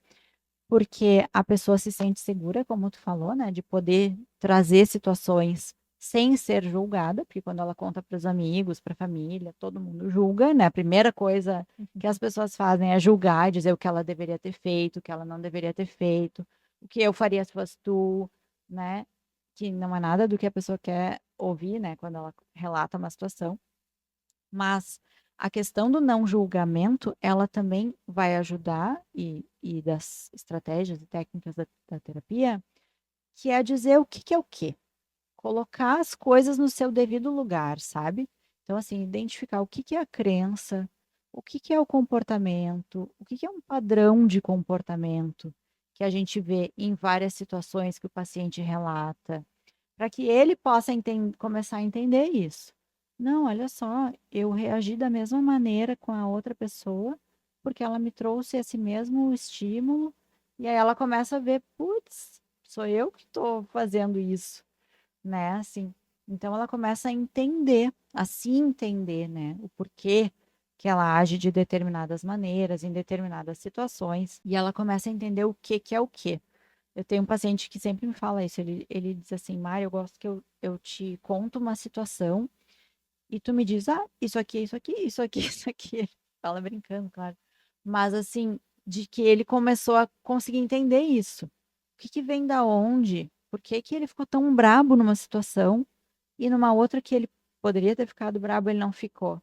porque a pessoa se sente segura, como tu falou, né, de poder trazer situações sem ser julgada, porque quando ela conta para os amigos, para a família, todo mundo julga, né? A primeira coisa que as pessoas fazem é julgar, dizer o que ela deveria ter feito, o que ela não deveria ter feito, o que eu faria se fosse tu, né? Que não é nada do que a pessoa quer ouvir, né, quando ela relata uma situação. Mas a questão do não julgamento, ela também vai ajudar, e das estratégias e técnicas da terapia, que é dizer o que é o quê. Colocar as coisas no seu devido lugar, sabe? Então, assim, identificar o que é a crença, o que é o comportamento, o que é um padrão de comportamento que a gente vê em várias situações que o paciente relata, para que ele possa começar a entender isso. Não, olha só, eu reagi da mesma maneira com a outra pessoa, porque ela me trouxe esse mesmo estímulo, e aí ela começa a ver, putz, sou eu que estou fazendo isso, né? Assim, então ela começa a se entender, né? O porquê que ela age de determinadas maneiras, em determinadas situações, e ela começa a entender o que é o quê. Eu tenho um paciente que sempre me fala isso. Ele diz assim, Mari, eu gosto que eu te conto uma situação e tu me diz, ah, isso aqui, isso aqui, isso aqui, isso aqui. Ele fala brincando, claro. Mas assim, de que ele começou a conseguir entender isso. O que vem da onde? Por que que ele ficou tão brabo numa situação e numa outra que ele poderia ter ficado brabo, ele não ficou?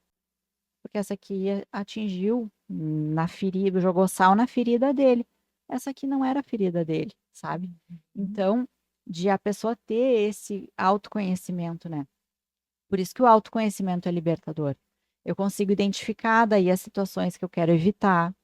Porque essa aqui atingiu, na ferida, jogou sal na ferida dele. Essa aqui não era a ferida dele, sabe. Uhum. Então, de a pessoa ter esse autoconhecimento, né. Por isso que o autoconhecimento é libertador. Eu consigo identificar daí as situações que eu quero evitar,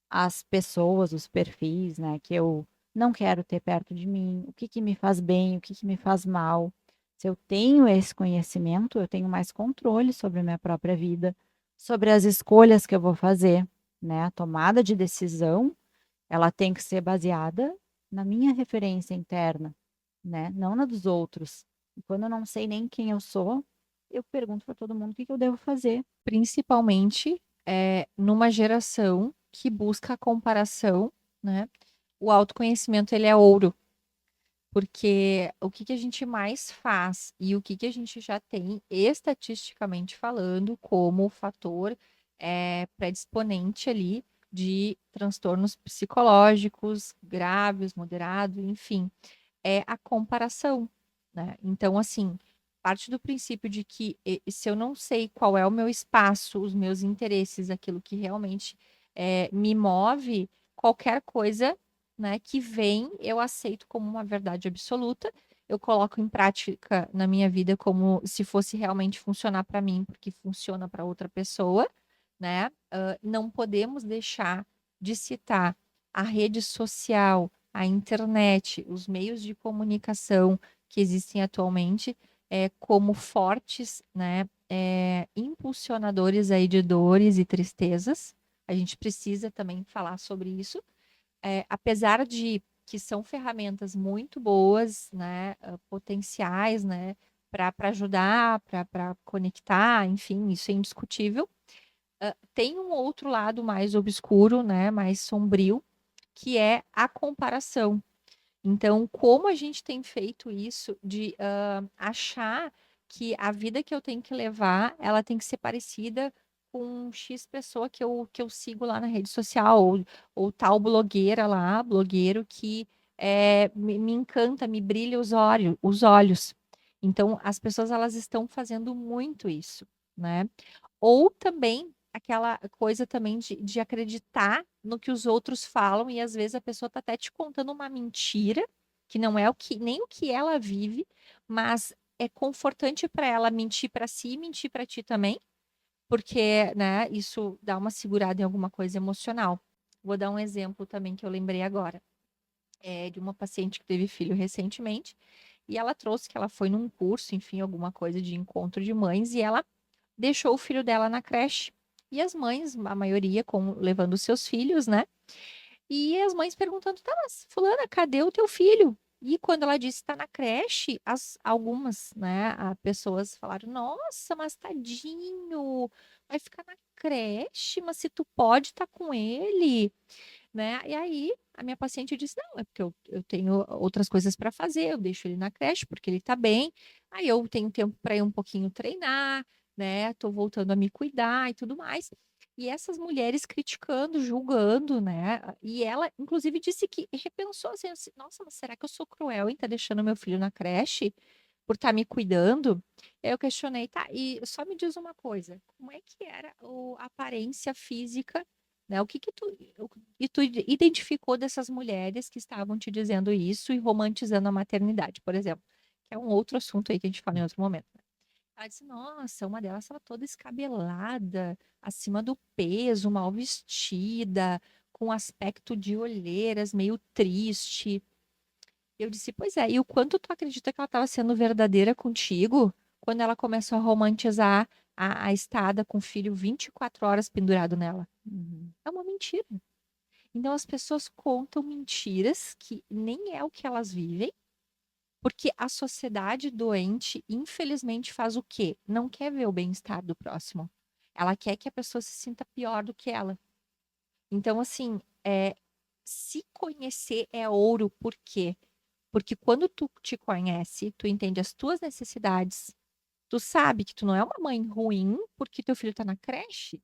as pessoas, os perfis, né, que eu não quero ter perto de mim, o que que me faz bem, o que que me faz mal. Se eu tenho esse conhecimento, eu tenho mais controle sobre a minha própria vida, sobre as escolhas que eu vou fazer, né. A tomada de decisão, ela tem que ser baseada na minha referência interna, né, não na dos outros. E quando eu não sei nem quem eu sou, eu pergunto para todo mundo o que que eu devo fazer. Principalmente, numa geração que busca a comparação, né, o autoconhecimento ele é ouro, porque o que que a gente mais faz e o que que a gente já tem estatisticamente falando como fator, predisponente ali de transtornos psicológicos graves, moderados, enfim, é a comparação, né. Então, assim, parte do princípio de que se eu não sei qual é o meu espaço, os meus interesses, aquilo que realmente, me move, qualquer coisa, né, que vem, eu aceito como uma verdade absoluta, eu coloco em prática na minha vida como se fosse realmente funcionar para mim, porque funciona para outra pessoa, né. Não podemos deixar de citar a rede social, a internet, os meios de comunicação que existem atualmente, como fortes, né, impulsionadores aí de dores e tristezas. A gente precisa também falar sobre isso. Apesar de que são ferramentas muito boas, né, potenciais, né, para ajudar, para conectar, enfim, isso é indiscutível. Tem um outro lado mais obscuro, né, mais sombrio, que é a comparação. Então, como a gente tem feito isso de achar que a vida que eu tenho que levar, ela tem que ser parecida com X pessoa que eu sigo lá na rede social, ou tal blogueira lá, blogueiro que me encanta, me brilha os olhos. Então, as pessoas elas estão fazendo muito isso, né? Ou também aquela coisa também de acreditar no que os outros falam e às vezes a pessoa está até te contando uma mentira, que não é o que nem o que ela vive, mas é confortante para ela mentir para si e mentir para ti também, porque, né, isso dá uma segurada em alguma coisa emocional. Vou dar um exemplo também que eu lembrei agora. É de uma paciente que teve filho recentemente, e ela trouxe que ela foi num curso, enfim, alguma coisa de encontro de mães, e ela deixou o filho dela na creche. E as mães, a maioria, levando os seus filhos, né? E as mães perguntando, tá, mas fulana, cadê o teu filho? E quando ela disse está na creche, algumas, né, pessoas falaram, nossa, mas tadinho, vai ficar na creche, mas se tu pode estar com ele, né? E aí a minha paciente disse, não, é porque eu tenho outras coisas para fazer, eu deixo ele na creche porque ele tá bem, aí eu tenho tempo para ir um pouquinho treinar, né? Tô voltando a me cuidar e tudo mais. E essas mulheres criticando, julgando, né? E ela, inclusive, disse que repensou assim, nossa, mas será que eu sou cruel em estar deixando meu filho na creche por estar me cuidando? Eu questionei, tá, e só me diz uma coisa, como é que era a aparência física, né? O que que tu identificou dessas mulheres que estavam te dizendo isso e romantizando a maternidade, por exemplo, que é um outro assunto aí que a gente fala em outro momento, né? Ela disse, nossa, uma delas estava toda escabelada, acima do peso, mal vestida, com aspecto de olheiras, meio triste. Eu disse, pois é, e o quanto tu acredita que ela estava sendo verdadeira contigo quando ela começou a romantizar a estada com o filho 24 horas pendurado nela? Uhum. É uma mentira. Então as pessoas contam mentiras que nem é o que elas vivem, porque a sociedade doente, infelizmente, faz o quê? Não quer ver o bem-estar do próximo. Ela quer que a pessoa se sinta pior do que ela. Então, assim, se conhecer é ouro, por quê? Porque quando tu te conhece, tu entende as tuas necessidades, tu sabe que tu não é uma mãe ruim porque teu filho tá na creche,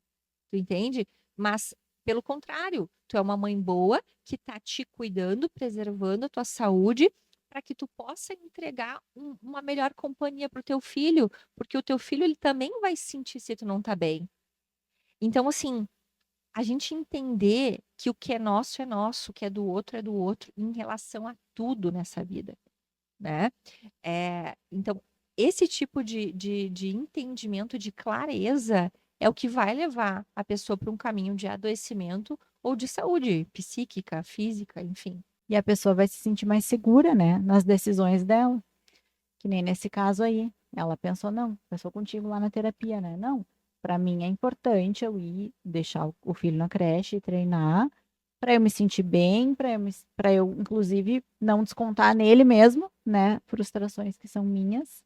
tu entende? Mas, pelo contrário, tu é uma mãe boa que tá te cuidando, preservando a tua saúde, para que tu possa entregar uma melhor companhia pro teu filho, porque o teu filho ele também vai sentir se tu não tá bem. Então, assim, a gente entender que o que é nosso, o que é do outro, em relação a tudo nessa vida, né? Então, esse tipo de entendimento, de clareza, é o que vai levar a pessoa para um caminho de adoecimento ou de saúde psíquica, física, enfim. E a pessoa vai se sentir mais segura, né, nas decisões dela. Que nem nesse caso aí. Ela pensou contigo lá na terapia, né? Não, para mim é importante eu ir deixar o filho na creche e treinar, para eu me sentir bem, para eu, inclusive, não descontar nele mesmo, né? Frustrações que são minhas.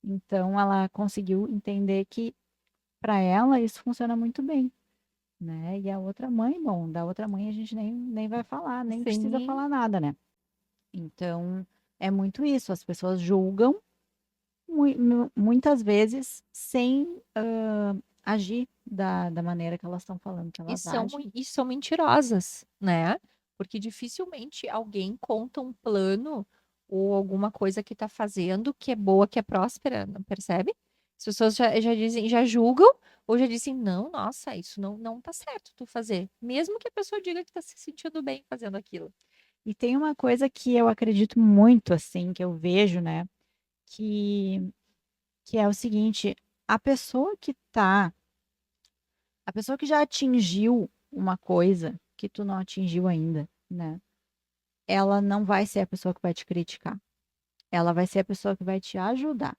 Então, ela conseguiu entender que para ela isso funciona muito bem, né? E a outra mãe, bom, da outra mãe a gente nem vai falar, nem precisa Sim, falar nada, né? Então, é muito isso, as pessoas julgam muitas vezes sem agir da maneira que elas estão falando que elas agem. e são mentirosas, né? Porque dificilmente alguém conta um plano ou alguma coisa que está fazendo que é boa, que é próspera, não percebe? As pessoas já dizem, já julgam ou já dizem, não, nossa, isso não tá certo tu fazer. Mesmo que a pessoa diga que está se sentindo bem fazendo aquilo. E tem uma coisa que eu acredito muito, assim, que eu vejo, né, que, que é o seguinte, a pessoa que tá, a pessoa que já atingiu uma coisa que tu não atingiu ainda, né, ela não vai ser a pessoa que vai te criticar. Ela vai ser a pessoa que vai te ajudar.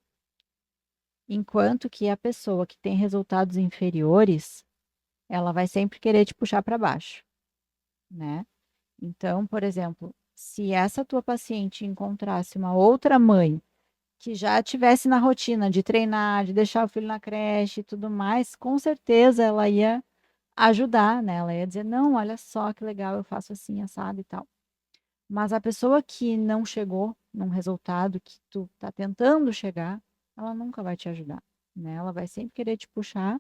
Enquanto que a pessoa que tem resultados inferiores, ela vai sempre querer te puxar para baixo, né? Então, por exemplo, se essa tua paciente encontrasse uma outra mãe que já tivesse na rotina de treinar, de deixar o filho na creche e tudo mais, com certeza ela ia ajudar, né? Ela ia dizer: "Não, olha só que legal, eu faço assim, assado e tal". Mas a pessoa que não chegou num resultado que tu tá tentando chegar, ela nunca vai te ajudar, né? Ela vai sempre querer te puxar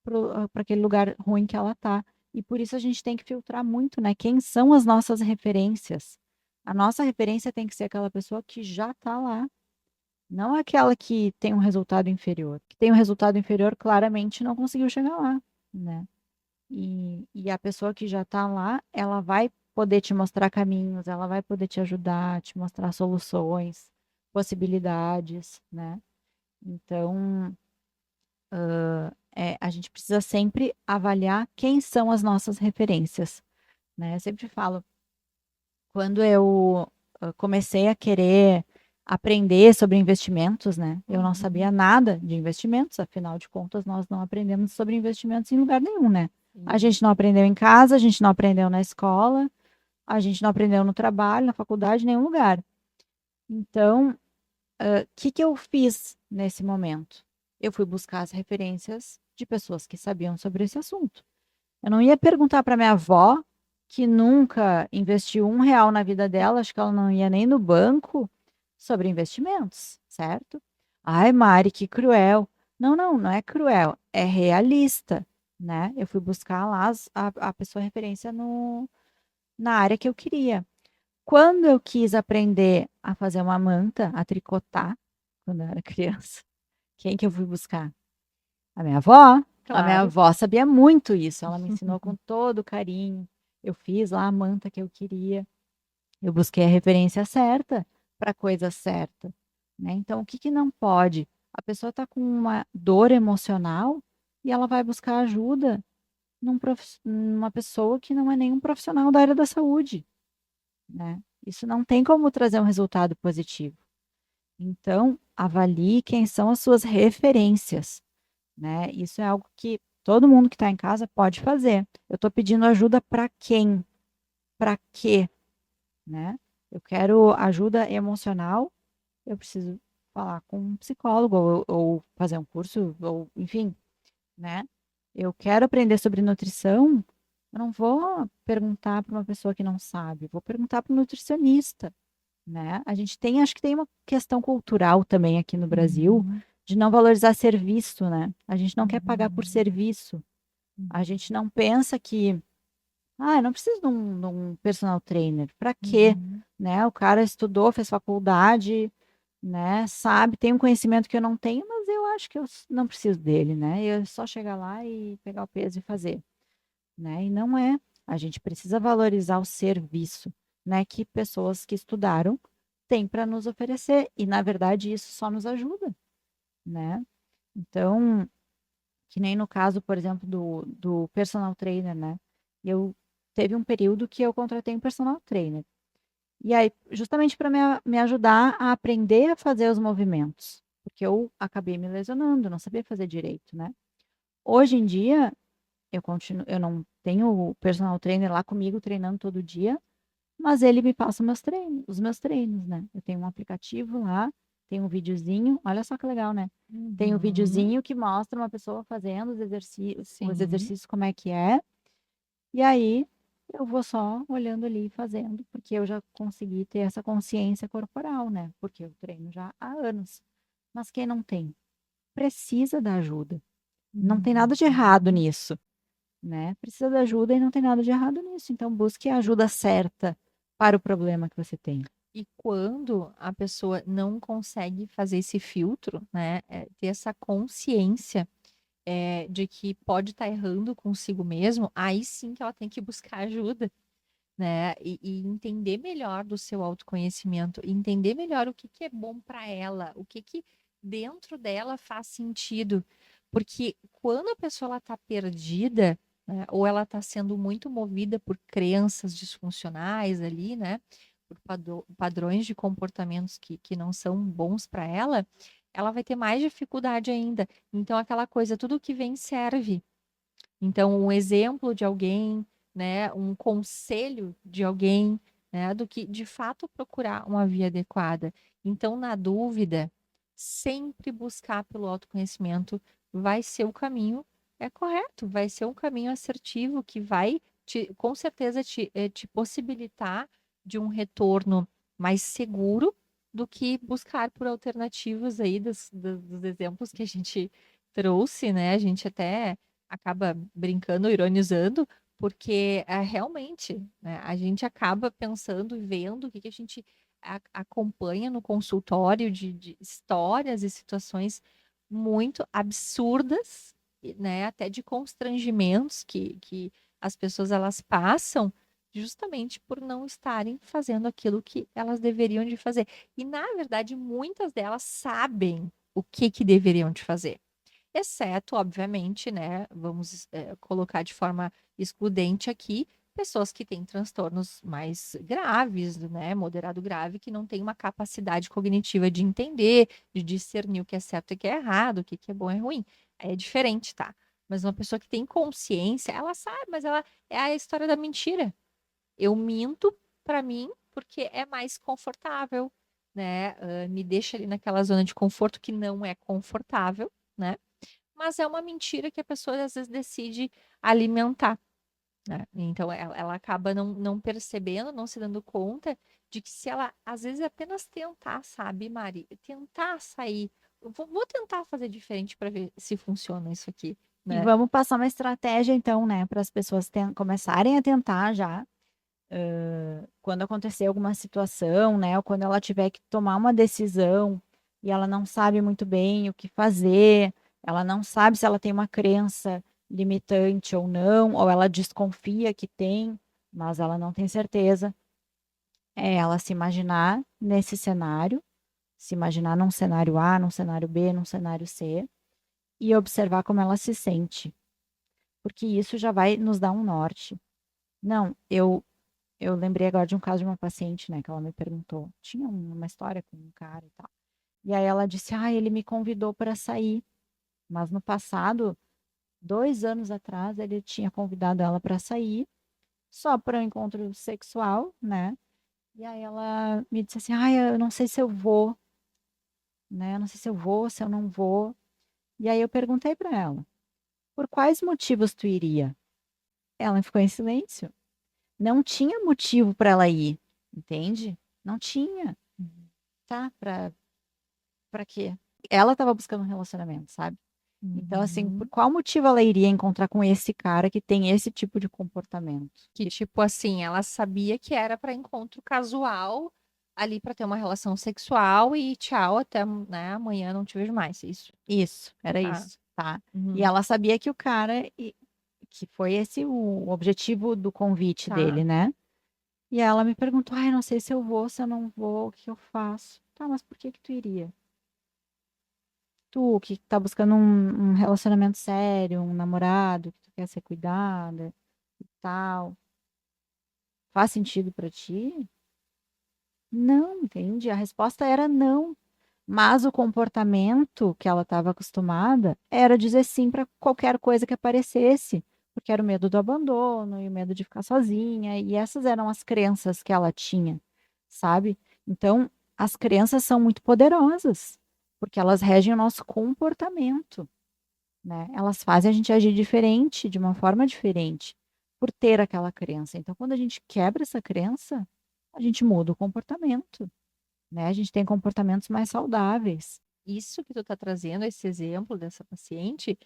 para aquele lugar ruim que ela tá. E por isso a gente tem que filtrar muito, né? Quem são as nossas referências? A nossa referência tem que ser aquela pessoa que já tá lá, não aquela que tem um resultado inferior. Que tem um resultado inferior, claramente não conseguiu chegar lá, né? E a pessoa que já tá lá, ela vai poder te mostrar caminhos, ela vai poder te ajudar, te mostrar soluções, possibilidades, né? Então, a gente precisa sempre avaliar quem são as nossas referências, né? Eu sempre falo, quando eu comecei a querer aprender sobre investimentos, né? Eu não sabia Uhum. nada de investimentos, afinal de contas, nós não aprendemos sobre investimentos em lugar nenhum, né? A Sim. gente não aprendeu em casa, a gente não aprendeu na escola, a gente não aprendeu no trabalho, na faculdade, em nenhum lugar. Então, o que que eu fiz nesse momento? Eu fui buscar as referências de pessoas que sabiam sobre esse assunto. Eu não ia perguntar para minha avó, que nunca investiu R$ 1 na vida dela, acho que ela não ia nem no banco, sobre investimentos, certo? Ai, Mari, que cruel. Não, não, não é cruel, é realista, né? Eu fui buscar lá a pessoa referência na área que eu queria. Quando eu quis aprender a fazer uma manta, a tricotar, quando eu era criança, quem que eu fui buscar? A minha avó. A minha Claro. avó sabia muito isso, ela me ensinou com todo carinho. Eu fiz lá a manta que eu queria. Eu busquei a referência certa para a coisa certa, né? Então, o que que não pode? A pessoa está com uma dor emocional e ela vai buscar ajuda numa pessoa que não é nenhum profissional da área da saúde, né? Isso não tem como trazer um resultado positivo. Então, avalie quem são as suas referências, né? Isso é algo que todo mundo que está em casa pode fazer. Eu estou pedindo ajuda para quem? Para quê? Né? Eu quero ajuda emocional, eu preciso falar com um psicólogo ou fazer um curso, ou enfim, né? Eu quero aprender sobre nutrição, eu não vou perguntar para uma pessoa que não sabe, vou perguntar para um nutricionista, né? A gente tem, acho que tem uma questão cultural também aqui no Brasil Uhum. de não valorizar serviço, né? A gente não quer pagar por Uhum. serviço. A Uhum. gente não pensa que, eu não preciso de um personal trainer. Para quê? Uhum. Né? O cara estudou, fez faculdade, né? Sabe, tem um conhecimento que eu não tenho, mas eu acho que eu não preciso dele, né? Eu só chegar lá e pegar o peso e fazer. né? E não é. A gente precisa valorizar o serviço, né? Que pessoas que estudaram têm para nos oferecer. E, na verdade, isso só nos ajuda, né? Então, que nem no caso, por exemplo, do personal trainer, né? Eu teve um período que eu contratei um personal trainer. E aí, justamente para me ajudar a aprender a fazer os movimentos, porque eu acabei me lesionando, não sabia fazer direito, né? Hoje em dia, eu não tenho o personal trainer lá comigo treinando todo dia, mas ele me passa os meus treinos, né? Eu tenho um aplicativo lá, tem um videozinho, olha só que legal, né? Tem um Uhum. videozinho que mostra uma pessoa fazendo os Sim. exercícios como é que é, e aí eu vou só olhando ali e fazendo, porque eu já consegui ter essa consciência corporal, né? Porque eu treino já há anos. Mas quem não tem, precisa da ajuda. Não tem nada de errado Uhum. nisso, né? Precisa de ajuda e não tem nada de errado nisso. Então busque a ajuda certa para o problema que você tem. E quando a pessoa não consegue fazer esse filtro, né, ter essa consciência de que pode estar errando consigo mesmo, aí sim que ela tem que buscar ajuda, né? E entender melhor do seu autoconhecimento, entender melhor o que que é bom para ela, o que que dentro dela faz sentido. Porque quando a pessoa ela tá perdida, né, ou ela está sendo muito movida por crenças disfuncionais ali, né? Por padrões de comportamentos que não são bons para ela vai ter mais dificuldade ainda. Então, aquela coisa, tudo que vem serve. Então, um exemplo de alguém, né, um conselho de alguém, né, do que de fato procurar uma via adequada. Então, na dúvida, sempre buscar pelo autoconhecimento vai ser o caminho correto, vai ser um caminho assertivo que vai com certeza te possibilitar de um retorno mais seguro do que buscar por alternativas aí dos exemplos que a gente trouxe, né? A gente até acaba brincando, ironizando, porque realmente, né, a gente acaba pensando e vendo o que que a gente acompanha no consultório de histórias e situações muito absurdas, né, até de constrangimentos que as pessoas elas passam justamente por não estarem fazendo aquilo que elas deveriam de fazer. E na verdade, muitas delas sabem o que deveriam de fazer. Exceto, obviamente, né, vamos colocar de forma excludente aqui, pessoas que têm transtornos mais graves, né, moderado grave, que não têm uma capacidade cognitiva de entender, de discernir o que é certo e o que é errado, o que que é bom e ruim. É diferente, tá? Mas uma pessoa que tem consciência, ela sabe, mas ela é a história da mentira. Eu minto para mim porque é mais confortável, né? Me deixa ali naquela zona de conforto que não é confortável, né? Mas é uma mentira que a pessoa às vezes decide alimentar, né? Então ela acaba não percebendo, não se dando conta de que se ela às vezes apenas tentar, sabe, Mari? Tentar sair. Eu vou tentar fazer diferente para ver se funciona isso aqui, E né? vamos passar uma estratégia, então, né, para as pessoas começarem a tentar já, quando acontecer alguma situação, né, ou quando ela tiver que tomar uma decisão e ela não sabe muito bem o que fazer, ela não sabe se ela tem uma crença limitante ou não, ou ela desconfia que tem, mas ela não tem certeza. É ela se imaginar nesse cenário, se imaginar num cenário A, num cenário B, num cenário C, e observar como ela se sente, porque isso já vai nos dar um norte. Não, eu lembrei agora de um caso de uma paciente, né, que ela me perguntou. Tinha uma história com um cara e tal. E aí ela disse: Ah, ele me convidou para sair. Mas no passado, 2 anos atrás, ele tinha convidado ela para sair, só para um encontro sexual, né? E aí ela me disse assim: Ah, eu não sei se eu vou, né? Eu não sei se eu vou, se eu não vou. E aí eu perguntei para ela: Por quais motivos tu iria? Ela ficou em silêncio. Não tinha motivo para ela ir, entende? Não tinha. Tá? Pra quê? Ela estava buscando um relacionamento, sabe? Então, assim, por Uhum. qual motivo ela iria encontrar com esse cara que tem esse tipo de comportamento? Que tipo assim, ela sabia que era para encontro casual ali para ter uma relação sexual e tchau, até, né, amanhã não te vejo mais, isso. Isso, era Tá. isso, tá? E Uhum. ela sabia que o cara que foi esse o objetivo do convite Tá. dele, né. E ela me perguntou: "Ai, não sei se eu vou, se eu não vou, o que eu faço?". "Tá, mas por que que tu iria? Tu que tá buscando um relacionamento sério, um namorado, que tu quer ser cuidada e tal, faz sentido pra ti?". "Não", entende? A resposta era "não". Mas o comportamento que ela estava acostumada era dizer sim para qualquer coisa que aparecesse, porque era o medo do abandono e o medo de ficar sozinha, e essas eram as crenças que ela tinha, sabe. Então, as crenças são muito poderosas, porque elas regem o nosso comportamento, né, elas fazem a gente agir diferente, de uma forma diferente, por ter aquela crença. Então quando a gente quebra essa crença, a gente muda o comportamento, né, a gente tem comportamentos mais saudáveis. Isso que tu tá trazendo, esse exemplo dessa paciente,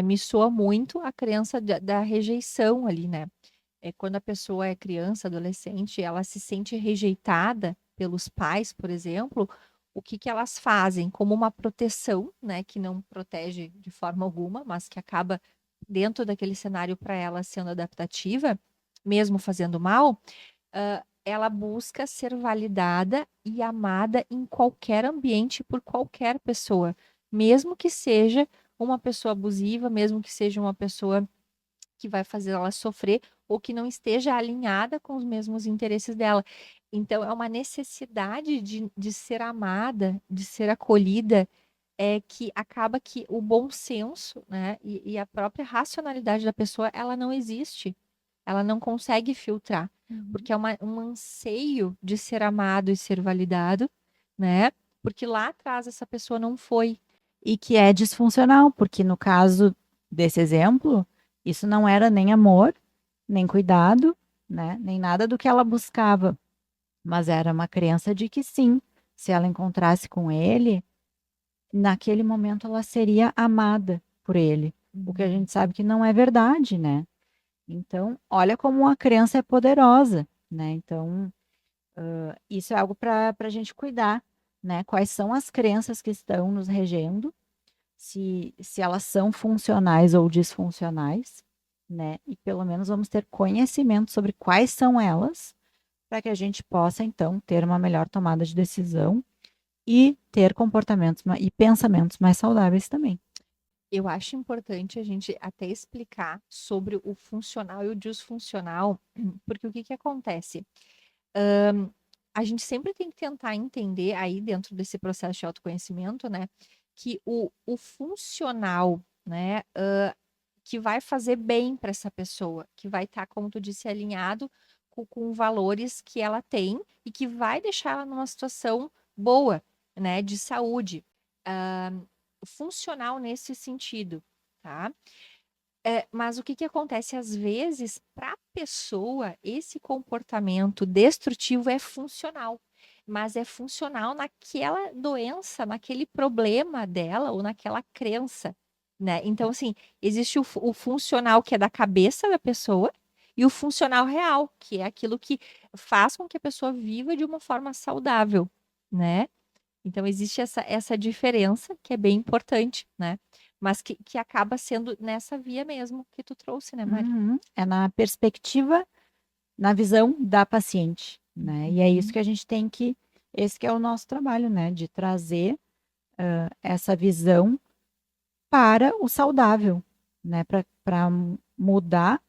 me soa muito a crença da rejeição ali, né. Quando a pessoa é criança, adolescente, ela se sente rejeitada pelos pais, por exemplo, o que que elas fazem? Como uma proteção, né, que não protege de forma alguma, mas que acaba dentro daquele cenário para ela sendo adaptativa, mesmo fazendo mal, ela busca ser validada e amada em qualquer ambiente por qualquer pessoa, mesmo que seja uma pessoa abusiva, mesmo que seja uma pessoa que vai fazer ela sofrer ou que não esteja alinhada com os mesmos interesses dela. Então é uma necessidade de ser amada, de ser acolhida, que acaba que o bom senso, né, e a própria racionalidade da pessoa, ela não existe. Ela não consegue filtrar, Uhum. porque é um anseio de ser amado e ser validado, né, porque lá atrás essa pessoa não foi. E que é disfuncional, porque no caso desse exemplo, isso não era nem amor, nem cuidado, né, nem nada do que ela buscava, mas era uma crença de que sim, se ela encontrasse com ele, naquele momento ela seria amada por ele, o que a Uhum. gente sabe que não é verdade, né. Então, olha como a crença é poderosa, né, então, isso é algo para a gente cuidar, né, quais são as crenças que estão nos regendo, se elas são funcionais ou disfuncionais, né, e pelo menos vamos ter conhecimento sobre quais são elas, para que a gente possa então ter uma melhor tomada de decisão e ter comportamentos e pensamentos mais saudáveis também. Eu acho importante a gente até explicar sobre o funcional e o disfuncional, porque o que que acontece? A gente sempre tem que tentar entender aí dentro desse processo de autoconhecimento, né, que o funcional, né, que vai fazer bem para essa pessoa, que vai estar, como tu disse, alinhado com valores que ela tem e que vai deixar ela numa situação boa, né, de saúde. Funcional nesse sentido, tá? Mas o que que acontece? Às vezes, para a pessoa, esse comportamento destrutivo é funcional, mas é funcional naquela doença, naquele problema dela ou naquela crença, né. Então, assim, existe o funcional que é da cabeça da pessoa e o funcional real, que é aquilo que faz com que a pessoa viva de uma forma saudável, né. Então existe essa diferença que é bem importante, né, mas que acaba sendo nessa via mesmo que tu trouxe, né, Mari? Uhum. É na perspectiva, na visão da paciente, né, e é isso Uhum. que a gente tem que esse que é o nosso trabalho, né, de trazer, essa visão para o saudável, né, para mudar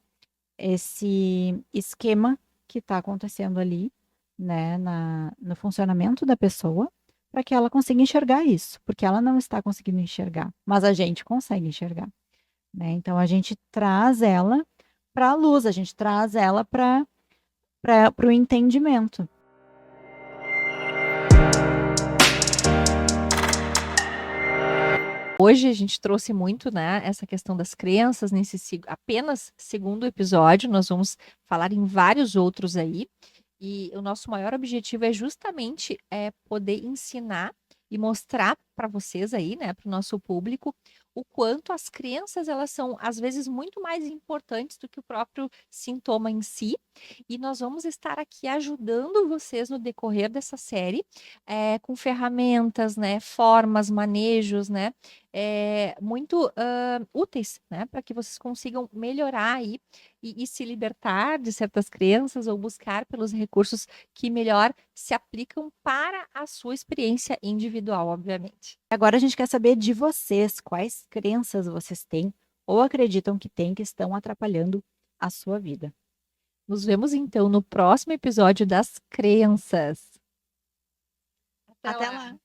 esse esquema que está acontecendo ali, né, no funcionamento da pessoa, para que ela consiga enxergar isso, porque ela não está conseguindo enxergar, mas a gente consegue enxergar, né. Então a gente traz ela para a luz, a gente traz ela para o entendimento. Hoje a gente trouxe muito, né, essa questão das crenças nesse apenas segundo episódio, nós vamos falar em vários outros aí, e o nosso maior objetivo é justamente, poder ensinar e mostrar para vocês aí, né, para o nosso público, o quanto as crenças elas são, às vezes, muito mais importantes do que o próprio sintoma em si, E nós vamos estar aqui ajudando vocês no decorrer dessa série, com ferramentas, né, formas, manejos, né, muito úteis, né, para que vocês consigam melhorar aí e se libertar de certas crenças ou buscar pelos recursos que melhor se aplicam para a sua experiência individual, obviamente. Agora a gente quer saber de vocês, quais crenças vocês têm ou acreditam que têm que estão atrapalhando a sua vida. Nos vemos então no próximo episódio das crenças. Até lá!